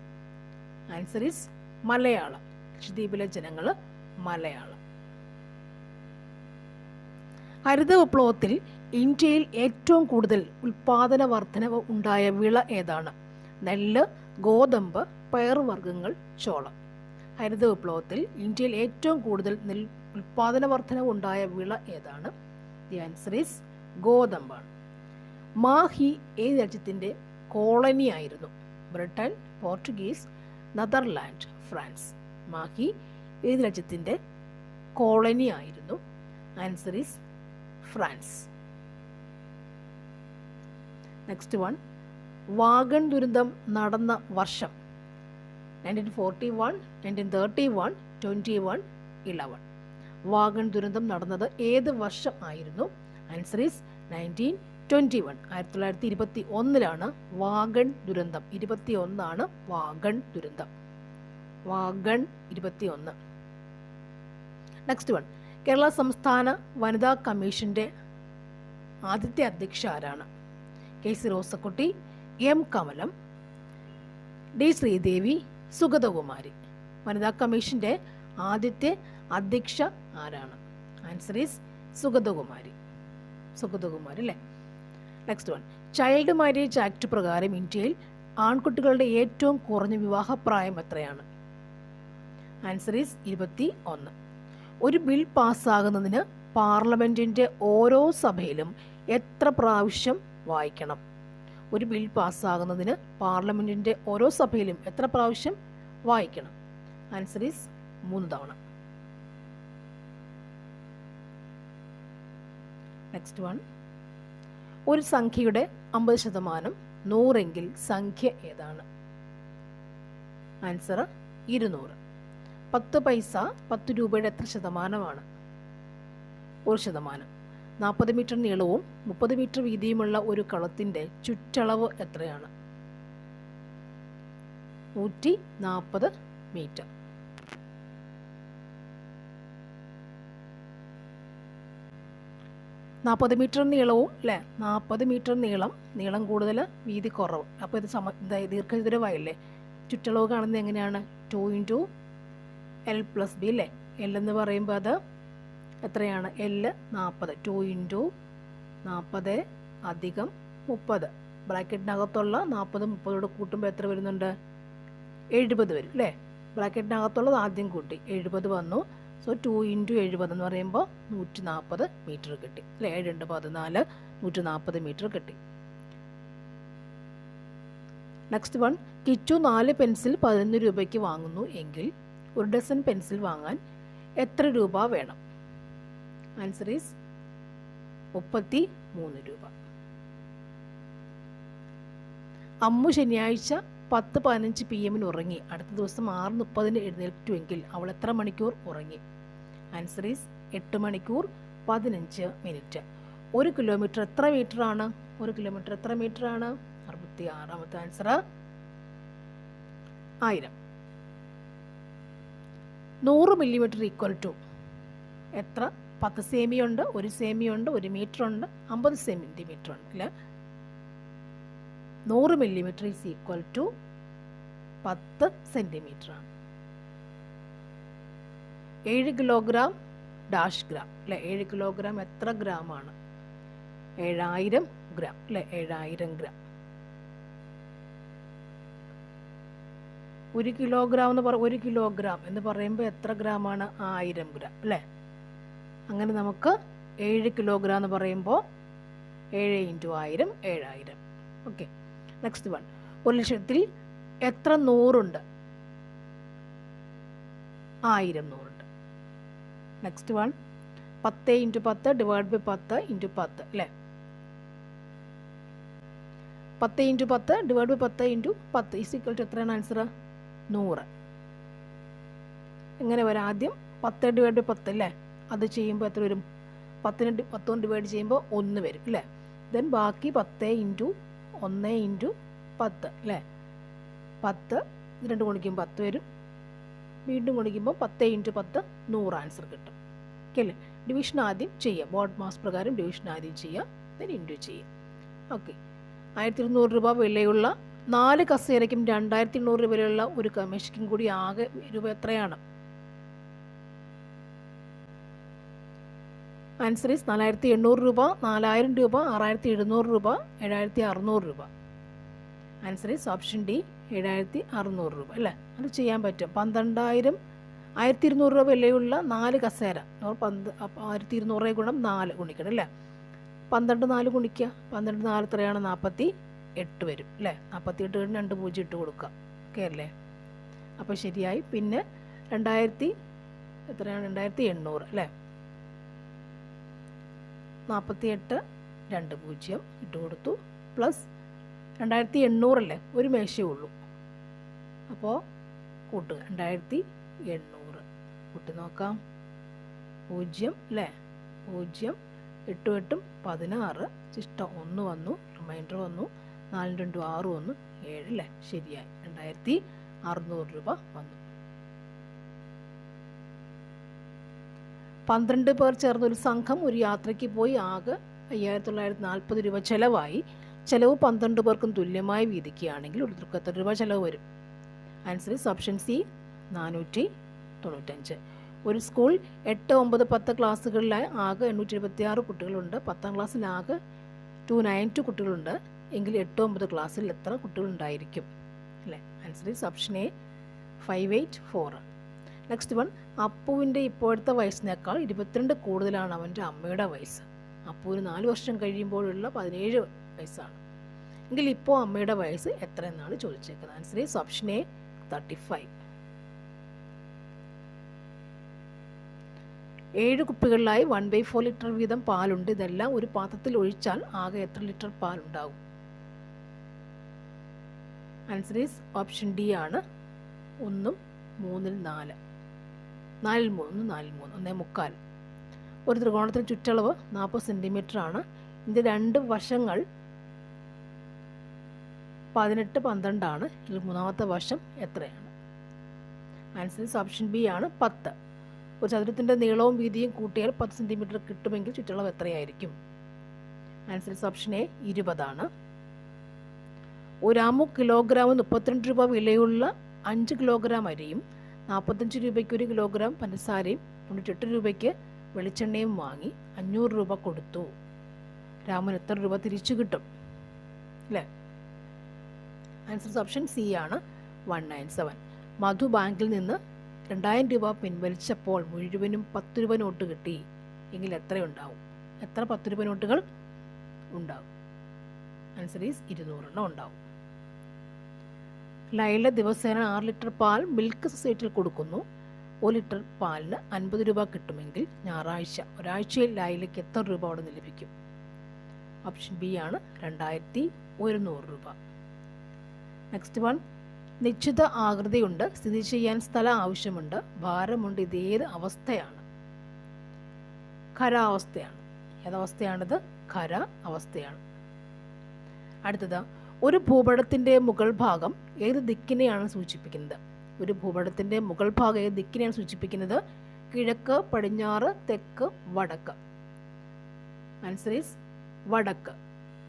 Answer is Malayalam. ലക്ഷദ്വീപിലെ ജനങ്ങൾ മലയാളം. ഹരിത വിപ്ലവത്തിൽ ഇന്ത്യയിൽ ഏറ്റവും കൂടുതൽ ഉൽപാദന വർധനവ് ഉണ്ടായ വിള ഏതാണ്? നെല്ല്, ഗോതമ്പ്, പയറുവർഗ്ഗങ്ങൾ, ചോളം. ഹരിത വിപ്ലവത്തിൽ ഇന്ത്യയിൽ ഏറ്റവും കൂടുതൽ ഉൽപാദന വർധനവ് ഉണ്ടായ വിള ഏതാണ്? ദി ആൻസർ ഈസ് ഗോതമ്പാണ്. മാഹി ഏത് രാജ്യത്തിൻ്റെ കോളനി ആയിരുന്നു? Britain, Portuguese, Netherland, France. Mahe ഏത് രാജ്യത്തിൻ്റെ കോളനി ആയിരുന്നു? Answer is France. Next one, wagon ദുരന്തം നടന്ന വർഷം? 1941, 1931, 21, 11. വാഗൺ ദുരന്തം നടന്നത് ഏത് വർഷം ആയിരുന്നു? Answer is 1921. 1921 വാഗൺ ദുരന്തം. 21 വാഗൺ ദുരന്തം. വാഗൺ 21. നെക്സ്റ്റ് വൺ, കേരള സംസ്ഥാന വനിതാ കമ്മീഷന്റെ ആദ്യത്തെ അധ്യക്ഷ ആരാണ്? കെ.സി. റോസക്കുട്ടി, എം. കമലം, ഡി. ശ്രീദേവി, സുഗതകുമാരി. വനിതാ കമ്മീഷന്റെ ആദ്യത്തെ അധ്യക്ഷ ആരാണ്? Answer is Sugathakumari. സുഗതകുമാരി അല്ലേ. Next one, child marriage act പ്രകാരം ഇന്ത്യയിൽ ആൺകുട്ടികളുടെ ഏറ്റവും കുറഞ്ഞ വിവാഹപ്രായം എത്രയാണ്? Answer is 21. ഒരു ബിൽ പാസ്സാകുന്നതിന് പാർലമെൻറ്റിൻ്റെ ഓരോ സഭയിലും എത്ര പ്രാവശ്യം വായിക്കണം? ഒരു ബിൽ പാസ്സാകുന്നതിന് പാർലമെൻറ്റിൻ്റെ ഓരോ സഭയിലും എത്ര പ്രാവശ്യം വായിക്കണം? ആൻസർ ഈസ് 3 തവണ. Next one. ഒരു സംഖ്യയുടെ 50% 100 എങ്കിൽ സംഖ്യ ഏതാണ്? ആൻസർ 200. 10 പൈസ 10 രൂപയുടെ എത്ര ശതമാനമാണ്? 1%. 40 മീറ്റർ നീളവും 30 മീറ്റർ വീതിയുമുള്ള ഒരു കളത്തിൻ്റെ ചുറ്റളവ് എത്രയാണ്? 140 മീറ്റർ. നാൽപ്പത് മീറ്റർ നീളവും അല്ലേ, 40 മീറ്റർ നീളം കൂടുതൽ വീതി കുറവ്. അപ്പോൾ ഇത് ദീർഘചതുരമായില്ലേ? ചുറ്റളവ് കാണുന്നത് എങ്ങനെയാണ്? 2 × L+B അല്ലേ? L എന്ന് പറയുമ്പോൾ അത് എത്രയാണ്? L 40. 2 × 40 + 30. ബ്രാക്കറ്റിനകത്തുള്ള 40 30 കൂട്ടുമ്പോൾ എത്ര വരുന്നുണ്ട്? 70 വരും അല്ലേ? ബ്രാക്കറ്റിനകത്തുള്ളത് ആദ്യം കൂട്ടി 70 വന്നു. സോ 2 × 70 എന്ന് പറയുമ്പോൾ 140 മീറ്റർ കിട്ടി അല്ലേ? 7 × 14 140 മീറ്റർ കിട്ടി. Next one. കിച്ചു 4 പെൻസിൽ 11 രൂപയ്ക്ക് വാങ്ങുന്നു എങ്കിൽ 1 ഡസൻ പെൻസിൽ വാങ്ങാൻ എത്ര രൂപ വേണം? ആൻസർ ഈസ് 33 രൂപ. അമ്മു ശനിയാഴ്ച 10:15 PM ഉറങ്ങി. അടുത്ത ദിവസം 6:30 എഴുന്നേറ്റുവെങ്കിൽ അവൾ എത്ര മണിക്കൂർ ഉറങ്ങി? ആൻസർ ഈസ് 8 മണിക്കൂർ 15 മിനിറ്റ്. 1 കിലോമീറ്റർ എത്ര മീറ്റർ ആണ്? 1 കിലോമീറ്റർ എത്ര മീറ്റർ ആണ്? 66. ആൻസർ 1000. 100 മില്ലിമീറ്റർ ഈക്വൽ ടു എത്ര? 10 സെമിയുണ്ട്, 1 സെമിയുണ്ട്, 1 മീറ്റർ ഉണ്ട്, 50 സെന്റിമീറ്റർ ഉണ്ട് അല്ലേ? 100 millimetre is equal to 10 centimetre ആണ്. 7 കിലോഗ്രാം ഡാഷ് ഗ്രാം അല്ലേ? 7 കിലോഗ്രാം എത്ര ഗ്രാം ആണ്? 7000 ഗ്രാം അല്ലേ? 7000 ഗ്രാം. 1 കിലോഗ്രാം എന്ന് പറയുമ്പോൾ എത്ര ഗ്രാം ആണ്? 1000 ഗ്രാം അല്ലേ? അങ്ങനെ നമുക്ക് 7 കിലോഗ്രാം എന്ന് പറയുമ്പോൾ 7 × 1000 7000. ഓക്കെ. Next one. 1,00,000-ൽ എത്ര 100 ഉണ്ട്? 1000 100 ഉണ്ട്. Next one. 10 × 10 / 10 × 10 അല്ലേ? 10 × 10 / 10 × 10 ഈസ് ഈക്വൽ ടു എത്രയാണ്? ആൻസർ 100. എങ്ങനെ വരാം? ആദ്യം 10 / 10 അല്ലേ? അത് ചെയ്യുമ്പോൾ എത്ര വരും? 10 കൊണ്ട് ഡിവൈഡ് ചെയ്യുമ്പോൾ 1 വരും അല്ലേ? ദെൻ ബാക്കി 10 × 1 × 10 അല്ലേ? 10 ഇത് 2 ഗുണിക്കുമ്പോൾ 10 വരും. വീണ്ടും ഗുണിക്കുമ്പോൾ 10 × 10 100 ആൻസർ കിട്ടും. ഓക്കെ അല്ലേ? ഡിവിഷൻ ആദ്യം ചെയ്യുക. ബോർഡ് മാസ് പ്രകാരം ഡിവിഷൻ ആദ്യം ചെയ്യുക, ദെൻ ഇൻറ്റു ചെയ്യുക. ഓക്കെ. 1200 രൂപ വിലയുള്ള 4 കസേരയ്ക്കും 2800 രൂപ വിലയുള്ള ഒരു കമേശയ്ക്കും കൂടി ആകെ രൂപ എത്രയാണ്? ആൻസർ ഈസ് 4800 രൂപ, 4000 രൂപ, 6700 രൂപ, 7600 രൂപ. ആൻസർ ഈസ് ഓപ്ഷൻ ഡി, 7600 രൂപ അല്ലേ? അത് ചെയ്യാൻ പറ്റും. 12,200 രൂപ വിലയുള്ള 4 കസേര. 1200 ഗുണം 4 ഗുണിക്കണം അല്ലേ? 12 4 ഗുണിക്കുക. 12 4 എത്രയാണ്? 48 വരും അല്ലേ? 48 കഴിഞ്ഞ് 2 0 ഇട്ട് കൊടുക്കുക. ഓക്കെ അല്ലേ? അപ്പോൾ ശരിയായി. പിന്നെ 2800 അല്ലേ? 48 2 0 ഇട്ട് കൊടുത്തു. പ്ലസ് 2800 അല്ലേ? ഒരു മേശയേ ഉള്ളൂ. അപ്പോൾ കൂട്ടുക. 2800 കൂട്ടി നോക്കാം. 0 അല്ലേ? 0 8 8 16 ശിഷ്ടം 1 വന്നു, റിമൈൻഡർ വന്നു. 4 2 6 1 7 അല്ലേ? ശരിയായി. 2600 രൂപ വന്നു. 12 പേർ ചേർന്ന ഒരു സംഘം ഒരു യാത്രയ്ക്ക് പോയി. ആകെ 5940 രൂപ ചിലവായി. ചിലവ് 12 പേർക്കും തുല്യമായി വീതിക്കുകയാണെങ്കിൽ ഒരു എത്ര രൂപ ചിലവ് വരും? Answer is option C, 495. ഒരു സ്കൂൾ 8 9 10 ക്ലാസ്സുകളിലായി ആകെ 826 കുട്ടികളുണ്ട്. 10ാം ക്ലാസ്സിൽ ആകെ 292 കുട്ടികളുണ്ട്. എങ്കിൽ 8-9 ക്ലാസ്സിൽ എത്ര കുട്ടികളുണ്ടായിരിക്കും? അല്ലേ? Answer is option A 584. Next one, അപ്പുവിൻ്റെ ഇപ്പോഴത്തെ വയസ്സിനേക്കാൾ 22 കൂടുതലാണ് അവൻ്റെ അമ്മയുടെ വയസ്സ്. അപ്പുവിന് 4 വർഷം കഴിയുമ്പോഴുള്ള 17 വയസ്സാണ്. എങ്കിൽ ഇപ്പോൾ അമ്മയുടെ വയസ്സ് എത്ര എന്നാണ് ചോദിച്ചേക്കുന്നത്. Answer is option A 35. 7 കുപ്പികളിലായി 1/4 ലിറ്റർ വീതം പാലുണ്ട്. ഇതെല്ലാം ഒരു പാത്രത്തിൽ ഒഴിച്ചാൽ ആകെ എത്ര ലിറ്റർ പാലുണ്ടാകും? ആൻസർ ഈസ് ഓപ്ഷൻ ഡി ആണ് 1 3 4. 4 3 1/4. ഒരു ത്രികോണത്തിന് ചുറ്റളവ് 40 സെൻറ്റിമീറ്റർ ആണ്. ഇതിൻ്റെ 2 വശങ്ങൾ 18 12 ആണ്. ഇതിൽ മൂന്നാമത്തെ വശം എത്രയാണ്? ആൻസർ ഈസ് ഓപ്ഷൻ ബി ആണ് 10. ഒരു ചതുരത്തിൻ്റെ നീളവും വീതിയും കൂട്ടിയാൽ 10 സെൻറ്റിമീറ്റർ കിട്ടുമെങ്കിൽ ചുറ്റളവ് എത്രയായിരിക്കും? ആൻസർ ഈസ് ഓപ്ഷൻ എ 20 ആണ്. ഒരു അമു കിലോഗ്രാമിന് 32 രൂപ വിലയുള്ള 5 കിലോഗ്രാം അരിയും 45 രൂപയ്ക്ക് 1 കിലോഗ്രാം പഞ്ചസാരയും 98 രൂപയ്ക്ക് വെളിച്ചെണ്ണയും വാങ്ങി 500 രൂപ കൊടുത്തു. രാമന് എത്ര രൂപ തിരിച്ചു കിട്ടും? അല്ലേ? ആൻസർ ഓപ്ഷൻ സി ആണ് 197. മധു ബാങ്കിൽ നിന്ന് 2000 രൂപ പിൻവലിച്ചപ്പോൾ മുഴുവനും 10 രൂപ നോട്ട് കിട്ടി എങ്കിൽ എത്രയുണ്ടാവും? എത്ര 10 രൂപ നോട്ടുകൾ ഉണ്ടാവും? ആൻസർ ഈസ് 200 ഉണ്ടാവും. ലൈല ദിവസേന 6 ലിറ്റർ പാൽ മിൽക്ക് സൊസൈറ്റിയിൽ കൊടുക്കുന്നു. 1 ലിറ്റർ പാലിന് 50 രൂപ കിട്ടുമെങ്കിൽ ഒരാഴ്ചയിൽ ലൈലയ്ക്ക് എത്ര രൂപ അവിടെ നിന്ന് ലഭിക്കും? ഓപ്ഷൻ ബി ആണ് 2100 രൂപ. നെക്സ്റ്റ് വൺ, നിശ്ചിത ആകൃതിയുണ്ട്, സ്ഥിതി ചെയ്യാൻ സ്ഥലം ആവശ്യമുണ്ട്, ഭാരമുണ്ട്, ഇത് ഏത് അവസ്ഥയാണ്? ഖരാവസ്ഥയാണ്. ഏതവസ്ഥയാണിത്? ഖര അവസ്ഥയാണ്. അടുത്തത്, ഒരു ഭൂപടത്തിൻ്റെ മുകൾ ഭാഗം ഏത് ദിക്കിനെയാണ് സൂചിപ്പിക്കുന്നത്? ഒരു ഭൂപടത്തിൻ്റെ മുകൾ ഭാഗം ഏത് ദിക്കിനെയാണ് സൂചിപ്പിക്കുന്നത്? കിഴക്ക്, പടിഞ്ഞാറ്, തെക്ക്, വടക്ക്. ആൻസർ ഈസ് വടക്ക്.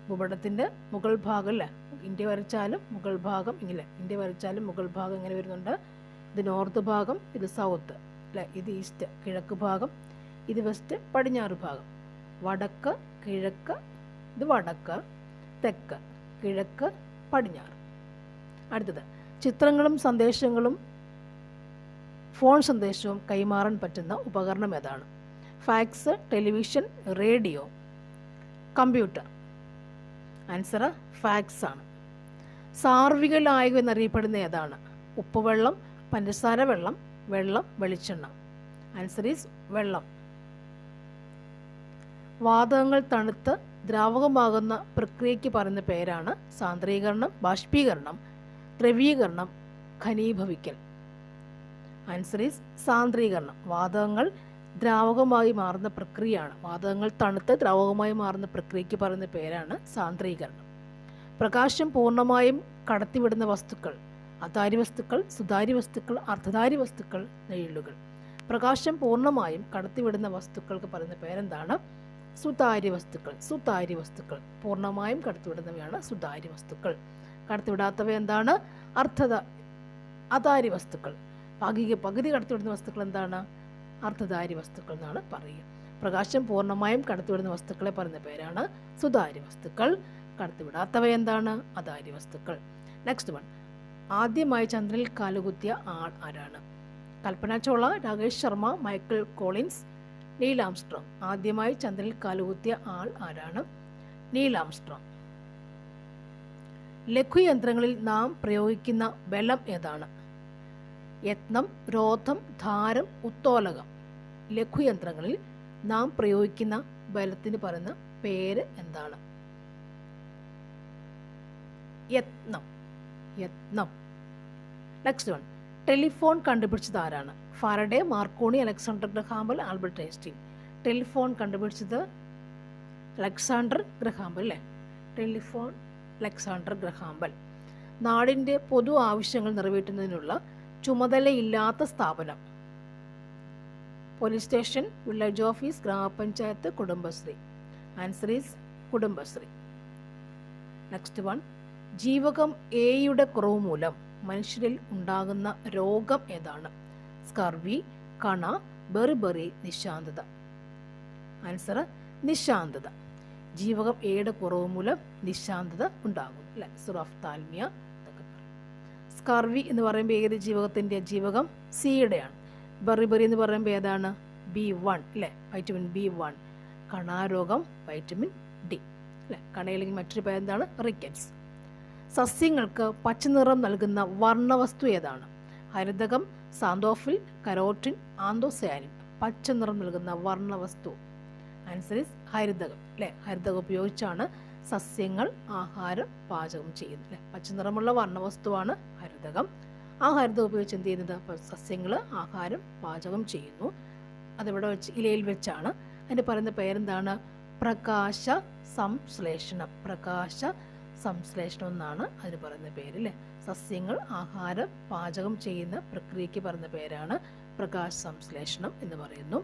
ഭൂപടത്തിൻ്റെ മുകൾ ഭാഗം അല്ലേ? ഇന്ത്യ വരച്ചാലും മുകൾ ഭാഗം ഇങ്ങനെ, ഇന്ത്യ വരച്ചാലും മുകൾ ഭാഗം ഇങ്ങനെ വരുന്നുണ്ട്. ഇത് നോർത്ത് ഭാഗം, ഇത് സൗത്ത് അല്ലേ? ഇത് ഈസ്റ്റ് കിഴക്ക് ഭാഗം, ഇത് വെസ്റ്റ് പടിഞ്ഞാറ് ഭാഗം. വടക്ക്, കിഴക്ക്, ഇത് വടക്ക്, തെക്ക്, കിഴക്ക്, പടിഞ്ഞാറ്. അടുത്തത്, ചിത്രങ്ങളും സന്ദേശങ്ങളും ഫോൺ സന്ദേശവും കൈമാറാൻ പറ്റുന്ന ഉപകരണം ഏതാണ്? Fax, television, radio, computer. Answer fax ആണ്. സാർവിക ലായകം എന്നറിയപ്പെടുന്ന ഏതാണ്? ഉപ്പുവെള്ളം, പഞ്ചസാര വെള്ളം, വെള്ളം, വെളിച്ചെണ്ണ. ആൻസർ ഈസ് വെള്ളം. വാതകങ്ങൾ തണുത്ത് ദ്രാവകമാകുന്ന പ്രക്രിയയ്ക്ക് പറയുന്ന പേരാണ് സാന്ദ്രീകരണം, ബാഷ്പീകരണം, ദ്രവീകരണം, ഘനീഭവിക്കൽ. Answer is സാന്ദ്രീകരണം. വാതകങ്ങൾ ദ്രാവകമായി മാറുന്ന പ്രക്രിയയാണ്. വാതകങ്ങൾ തണുത്ത് ദ്രാവകമായി മാറുന്ന പ്രക്രിയയ്ക്ക് പറയുന്ന പേരാണ് സാന്ദ്രീകരണം. പ്രകാശം പൂർണ്ണമായും കടത്തിവിടുന്ന വസ്തുക്കൾ: അതാര്യ വസ്തുക്കൾ, സുതാര്യ വസ്തുക്കൾ, അർദ്ധധാര്യ വസ്തുക്കൾ, നിഴലുകൾ. പ്രകാശം പൂർണ്ണമായും കടത്തിവിടുന്ന വസ്തുക്കൾക്ക് പറയുന്ന പേരെന്താണ്? സുതാര്യ വസ്തുക്കൾ. സുതാര്യ വസ്തുക്കൾ പൂർണ്ണമായും കടത്തിവിടുന്നവയാണ് സുതാര്യ വസ്തുക്കൾ. കടത്തിവിടാത്തവ എന്താണ്? അതാര്യ വസ്തുക്കൾ. പകുതി കടത്തിവിടുന്ന വസ്തുക്കൾ എന്താണ്? അർദ്ധധാര്യ വസ്തുക്കൾ എന്നാണ് പറയുക. പ്രകാശം പൂർണ്ണമായും കടത്തിവിടുന്ന വസ്തുക്കളെ പറയുന്ന പേരാണ് സുതാര്യ വസ്തുക്കൾ. കടത്തിവിടാത്തവ എന്താണ്? അതാര്യ വസ്തുക്കൾ. നെക്സ്റ്റ് വൺ, ആദ്യമായി ചന്ദ്രനിൽ കാലുകുത്തിയ ആൾ ആരാണ്? Kalpana Chawla, Rakesh Sharma, Michael Collins, Neil Armstrong. ആദ്യമായി ചന്ദ്രനിൽ കാലുകുത്തിയ ആൾ ആരാണ്? Neil Armstrong. ലഘുയന്ത്രങ്ങളിൽ നാം പ്രയോഗിക്കുന്ന ബലം ഏതാണ്? യത്നം, രോധം, ധാരം, ഉത്തോലകം. ലഘുയന്ത്രങ്ങളിൽ നാം പ്രയോഗിക്കുന്ന ബലത്തിന് പറയുന്ന പേര് എന്താണ്? യത്നം. യത്നം. നെക്സ്റ്റ് വൺ, ടെലിഫോൺ കണ്ടുപിടിച്ചത് ആരാണ്? Faraday, Marconi, Alexander Graham Bell, Albert Einstein. Telephone കണ്ടുപിടിച്ചത് അലക്സാണ്ടർ ഗ്രഹാംബൽ അല്ലേ? Telephone Alexander Graham Bell. നാടിൻ്റെ പൊതു ആവശ്യങ്ങൾ നിറവേറ്റുന്നതിനുള്ള ചുമതലയില്ലാത്ത സ്ഥാപനം: പോലീസ് സ്റ്റേഷൻ, വില്ലേജ് ഓഫീസ്, ഗ്രാമപഞ്ചായത്ത്, Kudumbashree. Answer is Kudumbashree. Next one, ജീവകം എയുടെ കുറവ് മൂലം മനുഷ്യരിൽ ഉണ്ടാകുന്ന രോഗം ഏതാണ്? സ്കർവി, കണ, ബെറിബെറി, നിശാന്തത. ആൻസർ നിശാന്തത. ജീവകം എയുടെ കുറവ് മൂലം നിശാന്തത ഉണ്ടാകും, അല്ലെ, സുറഫ്താൽമിയ എന്നൊക്കെ പറയും. സ്കർവി എന്ന് പറയുമ്പോൾ ഏത് ജീവകത്തിൻ്റെ ജീവകം സിയുടെയാണ്. ബെറിബെറി എന്ന് പറയുമ്പോൾ ഏതാണ് B1, അല്ലേ, വൈറ്റമിൻ B1. കണാരോഗം വൈറ്റമിൻ D, അല്ലെ, കണയില്ലെങ്കിൽ മറ്റൊരു പേര് എന്താണ് റിക്കറ്റ്സ്. സസ്യങ്ങൾക്ക് പച്ചനിറം നൽകുന്ന വർണ്ണവസ്തു ഏതാണ്? ഹരിതകം, സാന്തോഫിൽ, കരോട്ടിൻ, ആന്തോസയാനിൻ. പച്ച നിറം നൽകുന്ന വർണ്ണവസ്തു ആൻസർ ഈസ് ഹരിതകം, അല്ലേ. ഹരിതകം ഉപയോഗിച്ചാണ് സസ്യങ്ങൾ ആഹാരം പാചകം ചെയ്യുന്നത്, അല്ലേ. പച്ചനിറമുള്ള വർണ്ണവസ്തുവാണ് ഹരിതകം. ആ ഹരിതകം ഉപയോഗിച്ച് എന്ത് ചെയ്യുന്നത്? സസ്യങ്ങൾ ആഹാരം പാചകം ചെയ്യുന്നു. അതിവിടെ വെച്ച് ഇലയിൽ വെച്ചാണ്. അതിന് പറയുന്ന പേരെന്താണ്? പ്രകാശ സംശ്ലേഷണം. പ്രകാശ സംശ്ലേഷണം എന്നാണ് അതിന് പറയുന്ന പേര്, അല്ലേ. സസ്യങ്ങൾ ആഹാരം പാചകം ചെയ്യുന്ന പ്രക്രിയയ്ക്ക് പറയുന്ന പേരാണ് പ്രകാശ സംശ്ലേഷണം എന്ന് പറയുന്നു.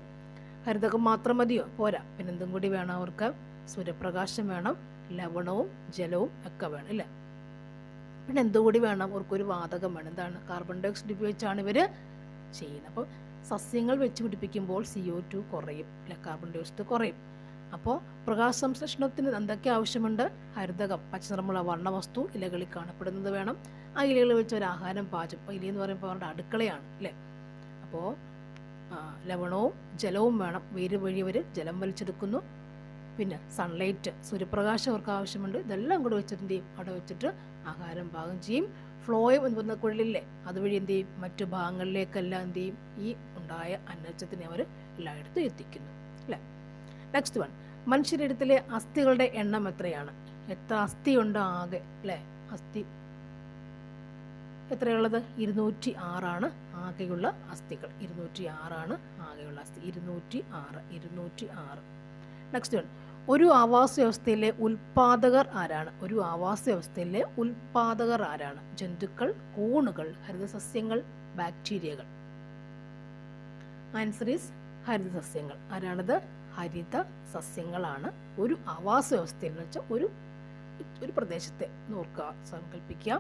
ഹരിതകം മാത്രം മതിയോ? പോരാ, പിന്നെ എന്തും കൂടി വേണം അവർക്ക്? സൂര്യപ്രകാശം വേണം, ലവണവും ജലവും ഒക്കെ വേണം, അല്ലേ. പിന്നെ എന്തുകൂടി വേണം? അവർക്കൊരു വാതകം വേണം. എന്താണ്? കാർബൺ ഡൈ ഓക്സൈഡ് ഉപയോഗിച്ചാണ് ഇവർ ചെയ്യുന്നത്. അപ്പോൾ സസ്യങ്ങൾ വെച്ച് പിടിപ്പിക്കുമ്പോൾ CO2 കുറയും, അല്ലെ, കാർബൺ ഡൈ ഓക്സൈഡ് കുറയും. അപ്പോൾ പ്രകാശ സംശ്ലേഷണത്തിന് എന്തൊക്കെ ആവശ്യമുണ്ട്? ഹരിതകം, പച്ചനിറമുള്ള വർണ്ണവസ്തു ഇലകളിൽ കാണപ്പെടുന്നത് വേണം. ആ ഇലകളിൽ വെച്ച് ഒരു ആഹാരം പാചകം. അപ്പോൾ ഇലയെന്ന് പറയുമ്പോൾ അവരുടെ അടുക്കളയാണ്, അല്ലേ. അപ്പോൾ ലവണവും ജലവും വേണം. വേര് വഴി അവർ ജലം വലിച്ചെടുക്കുന്നു. പിന്നെ സൺലൈറ്റ്, സൂര്യപ്രകാശം അവർക്ക് ആവശ്യമുണ്ട്. ഇതെല്ലാം കൂടെ വെച്ചിട്ട് എന്ത് ചെയ്യും? അവിടെ വെച്ചിട്ട് ആഹാരം പാകം ചെയ്യും. ഫ്ലോയം എന്ന് പറയുന്ന കുഴലില്ലേ, അതുവഴി എന്ത് ചെയ്യും? മറ്റു ഭാഗങ്ങളിലേക്കെല്ലാം എന്ത് ചെയ്യും? ഈ ഉണ്ടായ അന്നജത്തിനെ അവർ എല്ലായിടത്തും എത്തിക്കുന്നു, അല്ലേ. നെക്സ്റ്റ് വൺ, മനുഷ്യരീരത്തിലെ അസ്ഥികളുടെ എണ്ണം എത്രയാണ്? എത്ര അസ്ഥിയുണ്ട് ആകെ, അല്ലേ? അസ്ഥി എത്രയുള്ളത്? 206 ആകെയുള്ള അസ്ഥികൾ. 206 ആകെയുള്ള അസ്ഥി. 206. നെക്സ്റ്റ് വൺ, ഒരു ആവാസ വ്യവസ്ഥയിലെ ഉൽപാദകർ ആരാണ്? ഒരു ആവാസ വ്യവസ്ഥയിലെ ഉൽപാദകർ ആരാണ്? ജന്തുക്കൾ, കൂണുകൾ, ഹരിതസസ്യങ്ങൾ, ബാക്ടീരിയകൾ. ആൻസർ ഈസ് ഹരിതസസ്യങ്ങൾ. ആരാണത്? ഹരിത സസ്യങ്ങളാണ് ഒരു ആവാസ വ്യവസ്ഥയിൽ എന്ന് വെച്ചാൽ ഒരു പ്രദേശത്തെ നോക്കുക, സങ്കല്പിക്കുക.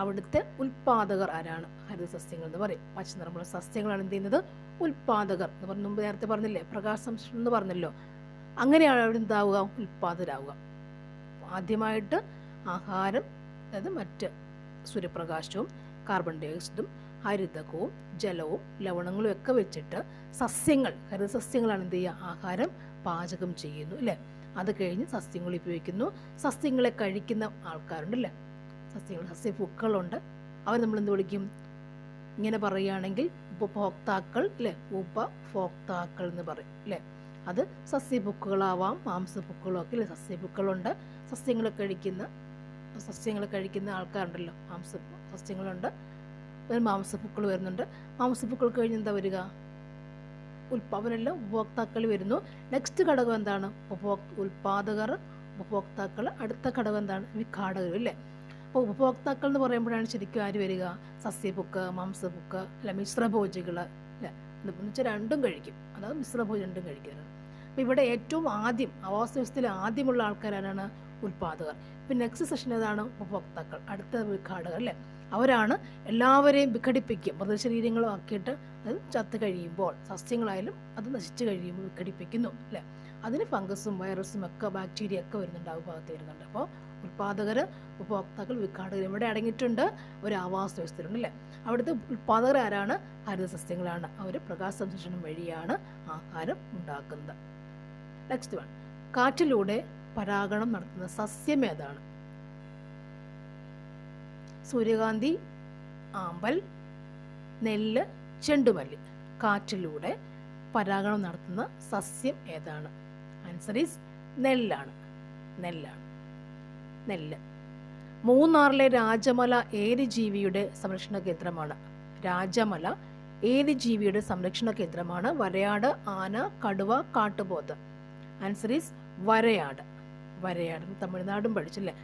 അവിടുത്തെ ഉൽപാദകർ ആരാണ്? ഹരിതസസ്യങ്ങൾ എന്ന് പറയും. പച്ചനിറമുള്ള സസ്യങ്ങളാണ് എന്ത് ചെയ്യുന്നത്? ഉൽപാദകർ എന്ന് പറഞ്ഞ മുമ്പ് നേരത്തെ പറഞ്ഞില്ലേ, പ്രകാശം എന്ന് പറഞ്ഞല്ലോ. അങ്ങനെയാണ് അവിടെ എന്താവുക? ഉൽപാദകരാവുക. ആദ്യമായിട്ട് ആഹാരം, അതായത് മറ്റ് സൂര്യപ്രകാശവും കാർബൺ ഡൈ ഓക്സൈഡും ഹരിതകവും ജലവും ലവണങ്ങളും ഒക്കെ വെച്ചിട്ട് സസ്യങ്ങൾ, ഹരിതസസ്യങ്ങളാണ് എന്ത് ചെയ്യുക? ആഹാരം പാചകം ചെയ്യുന്നു, അല്ലേ. അത് കഴിഞ്ഞ് സസ്യങ്ങൾ ഉപയോഗിക്കുന്നു. സസ്യങ്ങളെ കഴിക്കുന്ന ആൾക്കാരുണ്ടല്ലേ, സസ്യപൂക്കളുണ്ട്. അവർ നമ്മൾ എന്ത് വിളിക്കും? ഇങ്ങനെ പറയുകയാണെങ്കിൽ ഉപഭോക്താക്കൾ, അല്ലേ. ഉപഭോക്താക്കൾ എന്ന് പറയും, അല്ലേ. അത് സസ്യപൂക്കളാവാം, മാംസപൂക്കളും ഒക്കെ, അല്ലേ. സസ്യപൂക്കളുണ്ട്. സസ്യങ്ങളെ കഴിക്കുന്ന ആൾക്കാരുണ്ടല്ലോ, സസ്യങ്ങളുണ്ട്. മാംസപൂക്കൾ വരുന്നുണ്ട്. മാംസപൂക്കൾ കഴിഞ്ഞ് എന്താ വരിക? അവരെല്ലാം ഉപഭോക്താക്കൾ വരുന്നു. നെക്സ്റ്റ് ഘടകം എന്താണ്? ഉൽപാദകർ, ഉപഭോക്താക്കൾ. അടുത്ത ഘടകം എന്താണ്? വിഘാടകർ, അല്ലേ. അപ്പോൾ ഉപഭോക്താക്കൾ എന്ന് പറയുമ്പോഴാണ് ശരിക്കും ആര് വരിക? സസ്യപുക്ക്, മാംസപുക്ക്, അല്ല, മിശ്രഭോജികൾ, അല്ലേ. എന്ന് വെച്ചാൽ രണ്ടും കഴിക്കും, അതായത് മിശ്രഭോജി രണ്ടും കഴിക്കുന്നതാണ്. അപ്പോൾ ഇവിടെ ഏറ്റവും ആദ്യം ആവാസ വ്യവസ്ഥയിൽ ആദ്യമുള്ള ആൾക്കാരാണ് ഉൽപാദകർ. പിന്നെ നെക്സ്റ്റ് സെഷൻ ഏതാണ്? ഉപഭോക്താക്കൾ. അടുത്ത വിഘാടകർ, അല്ലേ. അവരാണ് എല്ലാവരെയും വിഘടിപ്പിക്കും. മൃതശരീരങ്ങളും ആക്കിയിട്ട് അത് ചത്ത് കഴിയുമ്പോൾ, സസ്യങ്ങളായാലും അത് നശിച്ചു കഴിയുമ്പോൾ വിഘടിപ്പിക്കുന്നു, അല്ലേ. അതിന് ഫംഗസും വൈറസും ഒക്കെ ബാക്ടീരിയ ഒക്കെ വരുന്നുണ്ട്, ആ ഭാഗത്ത് വരുന്നുണ്ട്. അപ്പോൾ ഉൽപാദകർ, ഉപഭോക്താക്കൾ, വിഘാടകർ ഇവിടെ അടങ്ങിയിട്ടുണ്ട് ഒരു ആവാസ വ്യവസ്ഥയിലുണ്ട്, അല്ലേ. അവിടുത്തെ ഉൽപാദകർ ആരാണ്? ഹരിതസസ്യങ്ങളാണ്. അവർ പ്രകാശ സംശ്ലേഷണം വഴിയാണ് ആഹാരം ഉണ്ടാക്കുന്നത്. നെക്സ്റ്റ് വൺ, കാറ്റിലൂടെ പരാഗണം നടത്തുന്ന സസ്യം ഏതാണ്? സൂര്യകാന്തി, ആമ്പൽ, നെല്ല്, ചെണ്ടുമല്ലി. കാറ്റിലൂടെ പരാഗണം നടത്തുന്ന സസ്യം ഏതാണ്? ആൻസർ ഈസ് നെല്ലാണ്. നെല്ല്. മൂന്നാറിലെ രാജമല ഏത് ജീവിയുടെ സംരക്ഷണ കേന്ദ്രമാണ്? രാജമല ഏത് ജീവിയുടെ സംരക്ഷണ കേന്ദ്രമാണ്? വരയാട്, ആന, കടുവ, കാട്ടുപോത്ത്. ആൻസർ ഈസ് വരയാട്. തമിഴ്നാടും പഠിച്ചില്ലേ?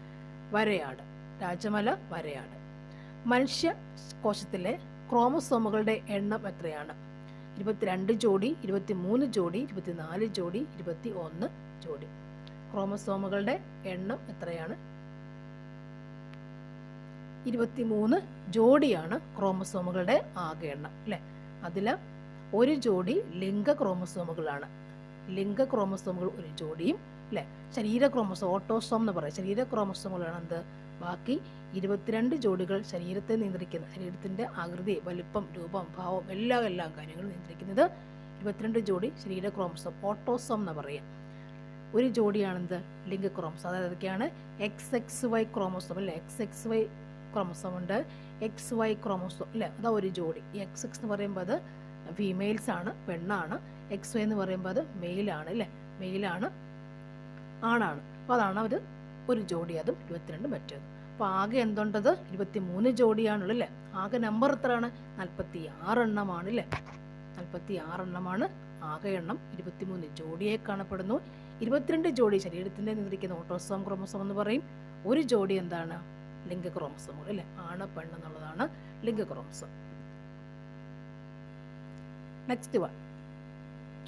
വരയാട്. രാജമല വരയാട്. മനുഷ്യ കോശത്തിലെ ക്രോമസോമുകളുടെ എണ്ണം എത്രയാണ്? 22 ജോഡി, 23 ജോഡി, 24 ജോഡി, 21 ജോഡി. ക്രോമസോമുകളുടെ എണ്ണം എത്രയാണ്? 23 ജോഡിയാണ് ക്രോമസോമുകളുടെ ആകെ എണ്ണം, അല്ലേ. അതിൽ ഒരു ജോഡി ലിംഗ ക്രോമസോമുകളാണ്. ലിംഗ ക്രോമസോമുകൾ ഒരു ജോഡിയും അല്ലേ? ശരീര ക്രോമസോം, ഓട്ടോസോം എന്ന് പറയും. ശരീര ക്രോമസോമുകളാണ് എന്ത്? ബാക്കി 22 ജോഡികൾ ശരീരത്തെ നിയന്ത്രിക്കുന്ന, ശരീരത്തിൻ്റെ ആകൃതി, വലിപ്പം, രൂപം, ഭാവം, എല്ലാ കാര്യങ്ങളും നിയന്ത്രിക്കുന്നത് 22 ജോഡി ശരീര ക്രോമസോം, ഓട്ടോസോം എന്ന് പറയുക. ഒരു ജോഡിയാണെന്ത്? ലിംഗ ക്രോമസോം. അതായത് അതൊക്കെയാണ് XXY ക്രോമസോം, അല്ലേ? XXY ക്രോമസോം ഉണ്ട്, XY ക്രോമസോം, അല്ലേ? അതാ ഒരു ജോഡി. ഈ XX എന്ന് പറയുമ്പോൾ അത് ഫീമെയിൽസ് ആണ്, പെണ്ണാണ്. XY എന്ന് പറയുമ്പോൾ അത് മെയിലാണ്, അല്ലേ? മെയിലാണ്, ആണാണ്. അപ്പോൾ അതാണ് ഒരു ജോഡി, അതും 22 മറ്റേത്. അപ്പോൾ ആകെ എന്തുണ്ടത്? 23 ജോഡിയാണുള്ളത്, അല്ലേ? ആകെ നമ്പർ എത്രയാണ്? 46 എണ്ണമാണ്, അല്ലേ? 46 എണ്ണമാണ് ആകെ എണ്ണം. 23 ജോഡിയെ കാണപ്പെടുന്നു. 22 ജോഡി ശരീരത്തിൻ്റെ നിയന്ത്രിക്കുന്ന ഓട്ടോസോം ക്രോമസോം എന്ന് പറയും. ഒരു ജോഡി എന്താണ്? ലിംഗ ക്രോമസോം, അല്ലേ? ആണ് പെണ്ണ് എന്നുള്ളതാണ് ലിംഗ ക്രോമസോം. നെക്സ്റ്റ് വൺ,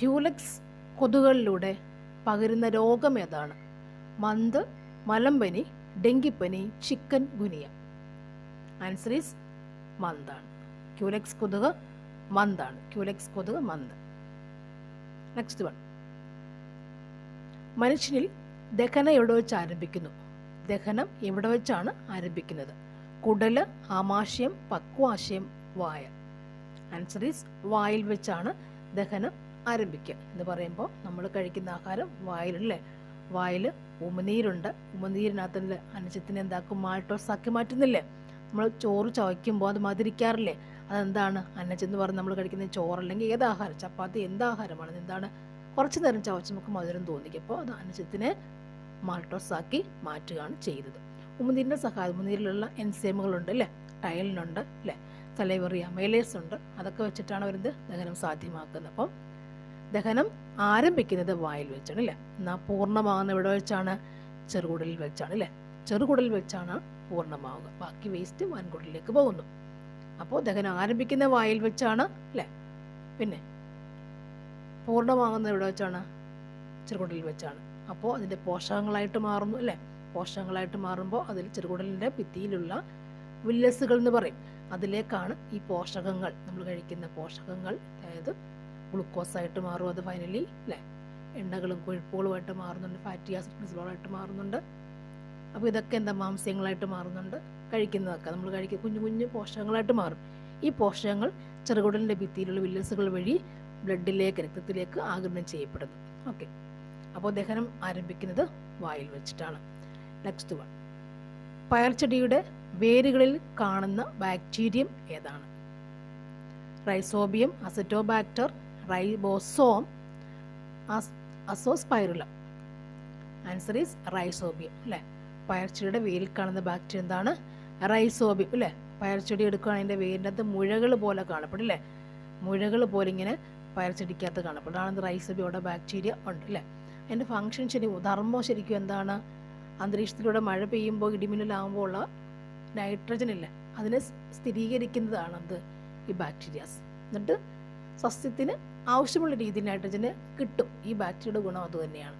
ക്യൂലെക്സ് കൊതുകുകളിലൂടെ പകരുന്ന രോഗം ഏതാണ്? മന്ത്, മലമ്പനി, ഡെങ്കിപ്പനി, ചിക്കൻ ഗുനിയ. ആൻസർ ഈസ് മന്താണ്. ക്യൂലെക്സ് കൊതുക് മന്താണ്. ക്യൂലെക്സ് കൊതുക് മന്ത്. നെക്സ്റ്റ് വൺ, മനുഷ്യനിൽ ദഹനം എവിടെ വെച്ച് ആരംഭിക്കുന്നു? ദഹനം എവിടെ വെച്ചാണ് ആരംഭിക്കുന്നത്? കുടല്, ആമാശയം, പക്വാശയം, വായ. ആൻസർ ഈസ് വായിൽ വെച്ചാണ് ദഹനം ആരംഭിക്കുക. എന്ന് പറയുമ്പോൾ നമ്മൾ കഴിക്കുന്ന ആഹാരം വായിലല്ലേ? വായിൽ ഉമിനീരുണ്ട്. ഉമിനീരിനകത്ത് അന്നജത്തിനെ എന്താക്കും? മാൾട്ടോസ് ആക്കി മാറ്റുന്നില്ലേ? നമ്മൾ ചോറ് ചവയ്ക്കുമ്പോൾ അത് മധുരിക്കാറില്ലേ? അതെന്താണ്? അന്നജം എന്ന് പറഞ്ഞ് നമ്മൾ കഴിക്കുന്ന ചോറ് അല്ലെങ്കിൽ ഏതാഹാരം, ചപ്പാത്തി, എന്താഹാരമാണ്, എന്താണ്? കുറച്ച് നേരം ചവച്ച് നമുക്ക് മധുരം തോന്നിക്കും. അപ്പോൾ അത് അന്നജത്തിനെ മാൾട്ടോസ് ആക്കി മാറ്റുകയാണ് ചെയ്യുന്നത്. ഉമിനീരിൻ്റെ സഹായം, ഉമിനീരിലുള്ള എൻസൈമുകളുണ്ട്, അല്ലേ? ടയലിനുണ്ട്, അല്ലേ? സലൈവറി അമൈലേസ് ഉണ്ട്. അതൊക്കെ വെച്ചിട്ടാണ് വരുന്നത് ദഹനം സാധ്യമാക്കുന്നത്. അപ്പം ദഹനം ആരംഭിക്കുന്നത് വായിൽ വെച്ചാണ്, അല്ലേ? എന്നാൽ പൂർണ്ണമാകുന്ന എവിടെ വെച്ചാണ്? ചെറുകുടലിൽ വെച്ചാണ്, അല്ലേ? ചെറുകുടലിൽ വെച്ചാണ് പൂർണ്ണമാവുക. ബാക്കി വേസ്റ്റ് വൻകുടലിലേക്ക് പോകുന്നു. അപ്പോൾ ദഹനം ആരംഭിക്കുന്ന വായിൽ വെച്ചാണ്, അല്ലേ? പിന്നെ പൂർണ്ണമാകുന്ന എവിടെ വെച്ചാണ്? ചെറുകുടലിൽ വെച്ചാണ്. അപ്പോൾ അതിൻ്റെ പോഷകങ്ങളായിട്ട് മാറുന്നു, അല്ലേ? പോഷകങ്ങളായിട്ട് മാറുമ്പോൾ അതിൽ ചെറുകുടലിൻ്റെ ഭിത്തിയിലുള്ള വില്ലസുകൾ എന്ന് പറയും. അതിലേക്കാണ് ഈ പോഷകങ്ങൾ, നമ്മൾ കഴിക്കുന്ന പോഷകങ്ങൾ, അതായത് ഗ്ലൂക്കോസായിട്ട് മാറും. അത് ഫൈനലി, അല്ലേ? എണ്ണകളും കൊഴുപ്പുകളുമായിട്ട് മാറുന്നുണ്ട്. ഫാറ്റി ആസിഡ് ക്രിസ്റ്റലോളായിട്ട് മാറുന്നുണ്ട്. അപ്പോൾ ഇതൊക്കെ എന്താ? മാംസ്യങ്ങളായിട്ട് മാറുന്നുണ്ട്. കഴിക്കുന്നതൊക്കെ നമ്മൾ കഴിക്കുന്ന കുഞ്ഞു കുഞ്ഞു പോഷകങ്ങളായിട്ട് മാറും. ഈ പോഷകങ്ങൾ ചെറുകുടലിൻ്റെ ഭിത്തിയിലുള്ള വില്ലസുകൾ വഴി ബ്ലഡിലേക്ക്, രക്തത്തിലേക്ക് ആഗിരണം ചെയ്യപ്പെടുന്നു. ഓക്കെ, അപ്പോൾ ദഹനം ആരംഭിക്കുന്നത് വായിൽ വെച്ചിട്ടാണ്. നെക്സ്റ്റ് വൺ, പയർച്ചെടിയുടെ വേരുകളിൽ കാണുന്ന ബാക്ടീരിയം ഏതാണ്? Rhizobium, azotobacter, ribosome, azospirillum. Answer is rhizobium, അല്ലേ? പയർച്ചെടിയുടെ വേരിൽ കാണുന്ന ബാക്ടീരിയ എന്താണ്? റൈസോബിയം, അല്ലേ? പയർച്ചെടി എടുക്കുകയാണെങ്കിൽ അതിൻ്റെ വേരിൻ്റെ അകത്ത് മുഴകൾ പോലെ കാണപ്പെടും, അല്ലേ? മുഴകൾ പോലെ ഇങ്ങനെ പയർച്ചെടിക്കകത്ത് കാണപ്പെടും. അതാണ് റൈസോബിയോടെ ബാക്ടീരിയ ഉണ്ട്, അല്ലേ? അതിൻ്റെ ഫങ്ഷൻ ധർമ്മം ശരിക്കും എന്താണ്? അന്തരീക്ഷത്തിലൂടെ മഴ പെയ്യുമ്പോൾ, ഇടിമിന്നലാകുമ്പോൾ ഉള്ള നൈട്രജൻ ഇല്ലേ, അതിനെ സ്ഥിരീകരിക്കുന്നതാണ് എന്ത്? ഈ ബാക്ടീരിയാസ്. എന്നിട്ട് സസ്യത്തിന് ആവശ്യമുള്ള രീതിയിൽ നൈട്രജന് കിട്ടും. ഈ ബാക്ടീരിയയുടെ ഗുണം അത് തന്നെയാണ്.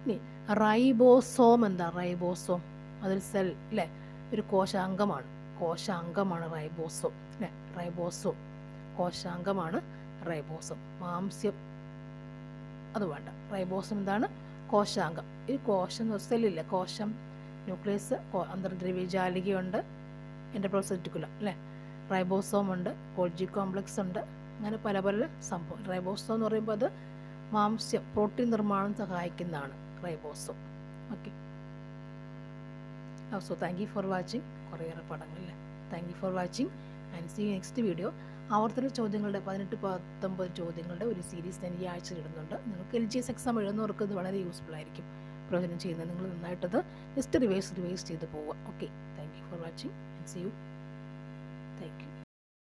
ഇനി റൈബോസോം എന്താ? റൈബോസോം അതൊരു സെൽ, അല്ലേ? ഒരു കോശാംഗമാണ്. കോശാംഗമാണ് റൈബോസോം, അല്ലേ? റൈബോസോം കോശാംഗമാണ് റൈബോസോം. മാംസ്യം അത് വേണ്ട. റൈബോസം എന്താണ്? കോശാംഗം. ഈ കോശം സെല്ലില്ലേ, കോശം, ന്യൂക്ലിയസ്, അന്തർദ്രവ്യജാലികയുണ്ട്, എൻഡോപ്ലാസ്മിക്, അല്ലേ? റൈബോസോം ഉണ്ട്, ഗോൾജി കോംപ്ലക്സ് ഉണ്ട്, അങ്ങനെ പല പല സംഭവം. റൈബോസോം എന്ന് പറയുമ്പോൾ അത് മാംസ്യം, പ്രോട്ടീൻ നിർമ്മാണം സഹായിക്കുന്നതാണ് ribosome. Okay, so thank you for watching. കുറേയേറെ പടങ്ങളില്ലേ. Thank you for watching and see next video. ആവർത്തന ചോദ്യങ്ങളുടെ 18-19 ചോദ്യങ്ങളുടെ ഒരു സീരീസ് ഞാൻ ഈ ആഴ്ച ഇടുന്നുണ്ട്. നിങ്ങൾക്ക് LGS എക്സാം എഴുതുന്നവർക്ക് ഇത് വളരെ യൂസ്ഫുൾ ആയിരിക്കും. പ്രയോജനം ചെയ്യുന്നത് നിങ്ങൾ നന്നായിട്ടത് ജസ്റ്റ് റിവൈസ് ചെയ്ത് പോവുക. Okay, thank you for watching and see you. Thank U.